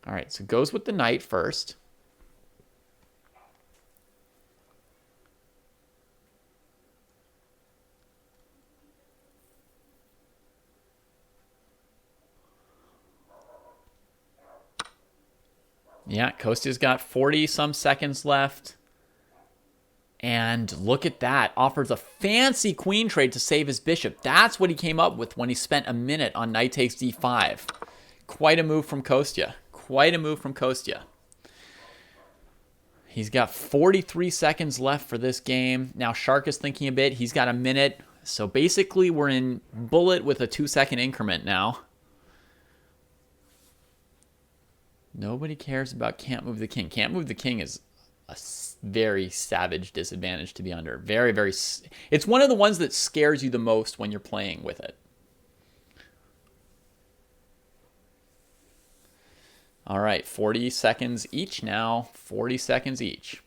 Speaker 1: All right, so goes with the knight first. Yeah, Kostya's got 40-some seconds left. And look at that. Offers a fancy queen trade to save his bishop. That's what he came up with when he spent a minute on knight takes d5. Quite a move from Kostya. Quite a move from Kostya. He's got 43 seconds left for this game. Now Shark is thinking a bit. He's got a minute. So basically we're in bullet with a 2-second increment now. Nobody cares about can't move the king. Can't move the king is a very savage disadvantage to be under. Very, very... It's one of the ones that scares you the most when you're playing with it. All right, 40 seconds each now. 40 seconds each.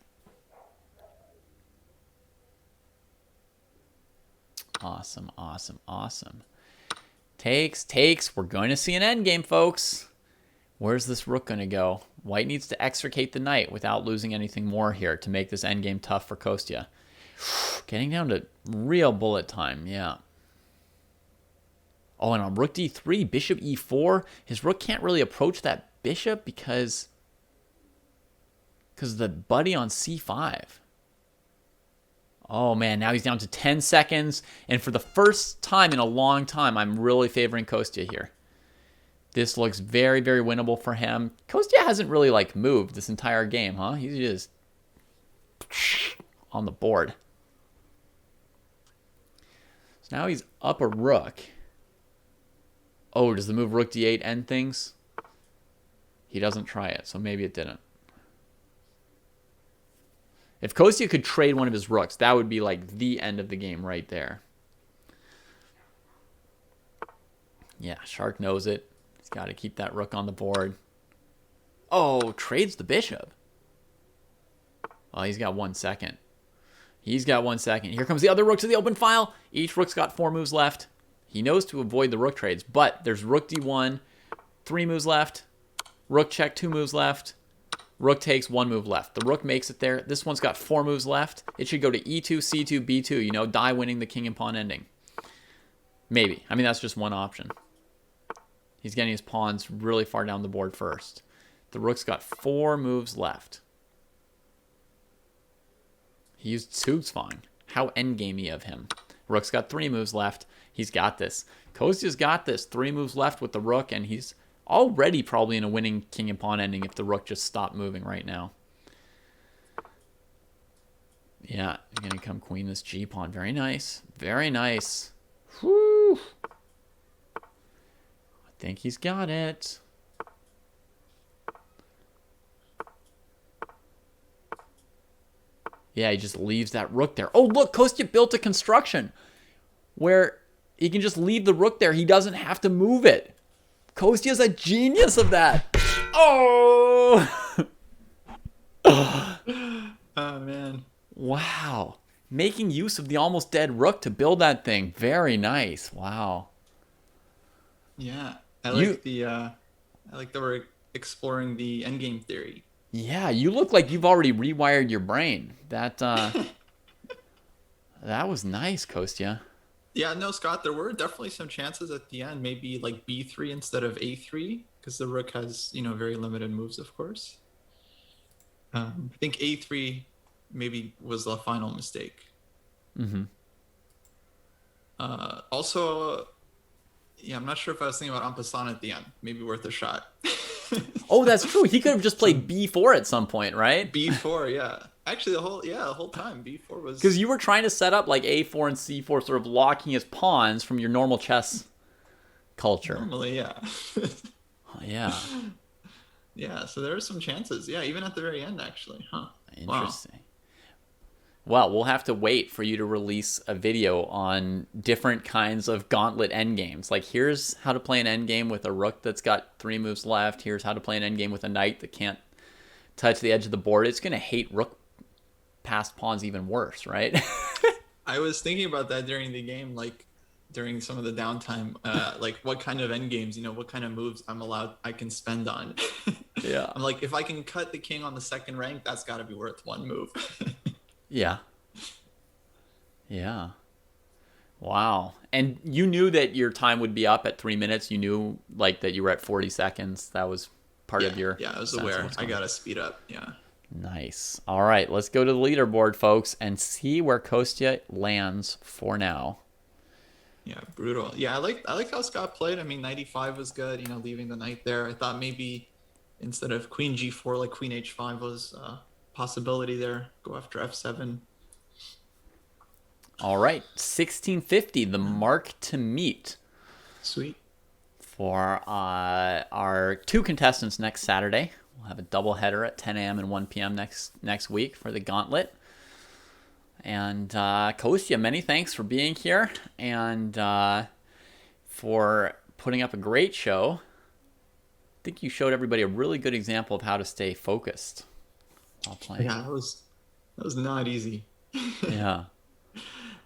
Speaker 1: Awesome, awesome, awesome. Takes. We're going to see an endgame, folks. Where's this rook going to go? White needs to extricate the knight without losing anything more here to make this endgame tough for Kostya. Getting down to real bullet time, yeah. Oh, and on rook d3, bishop e4. His rook can't really approach that bishop because the buddy on c5. Oh, man, now he's down to 10 seconds. And for the first time in a long time, I'm really favoring Kostya here. This looks very, very winnable for him. Kostya hasn't really, like, moved this entire game, huh? He's just on the board. So now he's up a rook. Oh, does the move rook d8 end things? He doesn't try it, so maybe it didn't. If Kostya could trade one of his rooks, that would be like the end of the game right there. Yeah, Shark knows it. He's got to keep that rook on the board. Oh, trades the bishop. Oh, he's got 1 second. He's got 1 second. Here comes the other rook to the open file. Each rook's got 4 moves left. He knows to avoid the rook trades, but there's rook d1, 3 moves left. Rook check, 2 moves left. Rook takes 1 move left. The rook makes it there. This one's got 4 moves left. It should go to e2, c2, b2. You know, die winning the king and pawn ending. Maybe. I mean, that's just one option. He's getting his pawns really far down the board first. The rook's got 4 moves left. He used Zugzwang. How endgamey of him. Rook's got 3 moves left. He's got this. Kostya's got this. 3 moves left with the rook, and he's already probably in a winning king and pawn ending if the rook just stopped moving right now. Yeah, you're going to come queen this g-pawn. Very nice. Very nice. Whew. I think he's got it. Yeah, he just leaves that rook there. Oh, look, Kostya built a construction where he can just leave the rook there. He doesn't have to move it. Kostya's a genius of that. Oh!
Speaker 2: Oh, man.
Speaker 1: Wow. Making use of the almost dead rook to build that thing. Very nice. Wow.
Speaker 2: Yeah. I like that we're exploring the endgame theory.
Speaker 1: Yeah, you look like you've already rewired your brain. That that was nice, Kostya.
Speaker 2: Yeah, no, Scott, there were definitely some chances at the end, maybe like b3 instead of a3, because the rook has, very limited moves, of course. I think a3 maybe was the final mistake.
Speaker 1: Mm-hmm.
Speaker 2: Also, yeah, I'm not sure if I was thinking about en passant at the end. Maybe worth a shot.
Speaker 1: Oh, that's true. He could have just played b4 at some point, right?
Speaker 2: b4, yeah. Actually, the whole time b4 was,
Speaker 1: because you were trying to set up like a4 and c4, sort of locking his pawns from your normal chess culture.
Speaker 2: Normally, yeah.
Speaker 1: Yeah.
Speaker 2: Yeah, so there are some chances. Yeah, even at the very end, actually. Huh.
Speaker 1: Interesting. Wow. Well, we'll have to wait for you to release a video on different kinds of gauntlet endgames. Like, here's how to play an endgame with a rook that's got 3 moves left. Here's how to play an endgame with a knight that can't touch the edge of the board. It's going to hate rook passed pawns even worse, right?
Speaker 2: I was thinking about that during the game, like during some of the downtime, like what kind of endgames, what kind of moves I can spend on.
Speaker 1: Yeah.
Speaker 2: I'm like, if I can cut the king on the second rank, that's got to be worth 1 move.
Speaker 1: Yeah. Yeah. Wow. And you knew that your time would be up at 3 minutes. You knew like that you were at 40 seconds. That was part of your...
Speaker 2: Yeah, I was aware. I got to speed up. Yeah.
Speaker 1: Nice. All right, let's go to the leaderboard, folks, and see where Kostya lands for now.
Speaker 2: Yeah, brutal. Yeah, I like how Scott played. I mean, 95 was good, leaving the knight there. I thought maybe instead of queen g4, like queen h5 was possibility there. Go after f7.
Speaker 1: All right, 1650, the mark to meet
Speaker 2: Sweet.
Speaker 1: for our two contestants next Saturday. We'll have a double header at 10 a.m. and 1 p.m. next week for the Gauntlet. And Kostya, many thanks for being here and for putting up a great show. I think you showed everybody a really good example of how to stay focused while playing.
Speaker 2: Yeah, that was not easy.
Speaker 1: Yeah.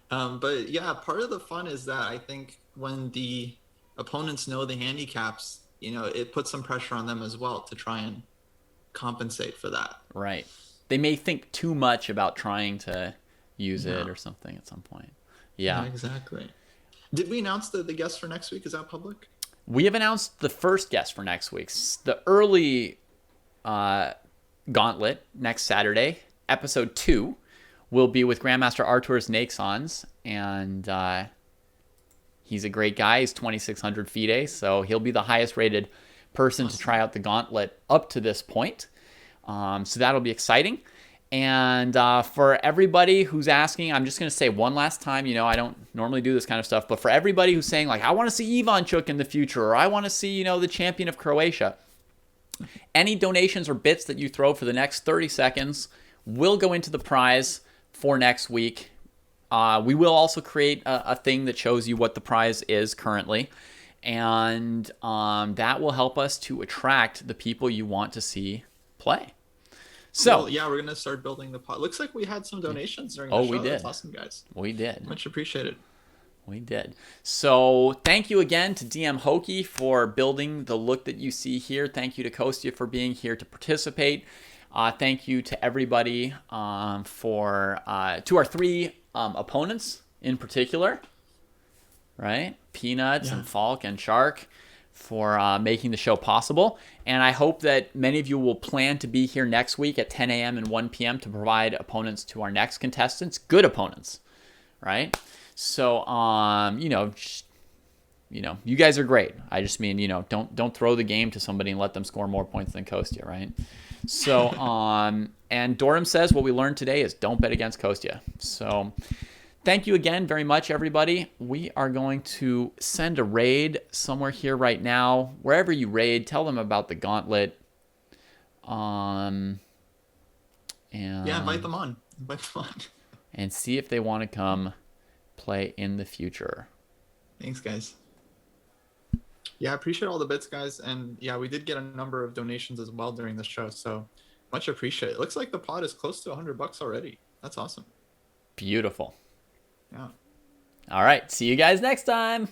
Speaker 2: But yeah, part of the fun is that I think when the opponents know the handicaps, it puts some pressure on them as well to try and compensate for that.
Speaker 1: Right. They may think too much about trying to use it or something at some point. Yeah,
Speaker 2: exactly. Did we announce the guest for next week? Is that public?
Speaker 1: We have announced the first guest for next week's. The early Gauntlet next Saturday, episode 2, will be with Grandmaster Artur's Naxons, and he's a great guy. He's 2,600 FIDE, so he'll be the highest rated person to try out the Gauntlet up to this point. So that'll be exciting. And for everybody who's asking, I'm just going to say one last time, I don't normally do this kind of stuff, but for everybody who's saying, like, I want to see Ivanchuk in the future, or I want to see, the champion of Croatia, any donations or bits that you throw for the next 30 seconds will go into the prize for next week. We will also create a thing that shows you what the prize is currently, and that will help us to attract the people you want to see play. So
Speaker 2: cool. Yeah, we're gonna start building the pot. Looks like we had some donations during the show.
Speaker 1: We did.
Speaker 2: That's awesome, guys.
Speaker 1: We did.
Speaker 2: Much appreciated.
Speaker 1: We did. So thank you again to DM Hokie for building the look that you see here. Thank you to Kostya for being here to participate. Thank you to everybody to our 3 opponents in particular, right? Peanuts and Falk and Shark, for making the show possible. And I hope that many of you will plan to be here next week at 10 a.m. and 1 p.m. to provide opponents to our next contestants, good opponents, right? So, you guys are great. I just mean, don't throw the game to somebody and let them score more points than Kostya, right? So, and Dorum says what we learned today is don't bet against Kostya. So, thank you again very much, everybody. We are going to send a raid somewhere here right now. Wherever you raid, tell them about the Gauntlet. And
Speaker 2: invite them on.
Speaker 1: And see if they want to come play in the future.
Speaker 2: Thanks, guys. Yeah, I appreciate all the bits, guys. And yeah, we did get a number of donations as well during the show, so much appreciated. It looks like the pot is close to $100 already. That's awesome.
Speaker 1: Beautiful.
Speaker 2: Yeah.
Speaker 1: All right. See you guys next time.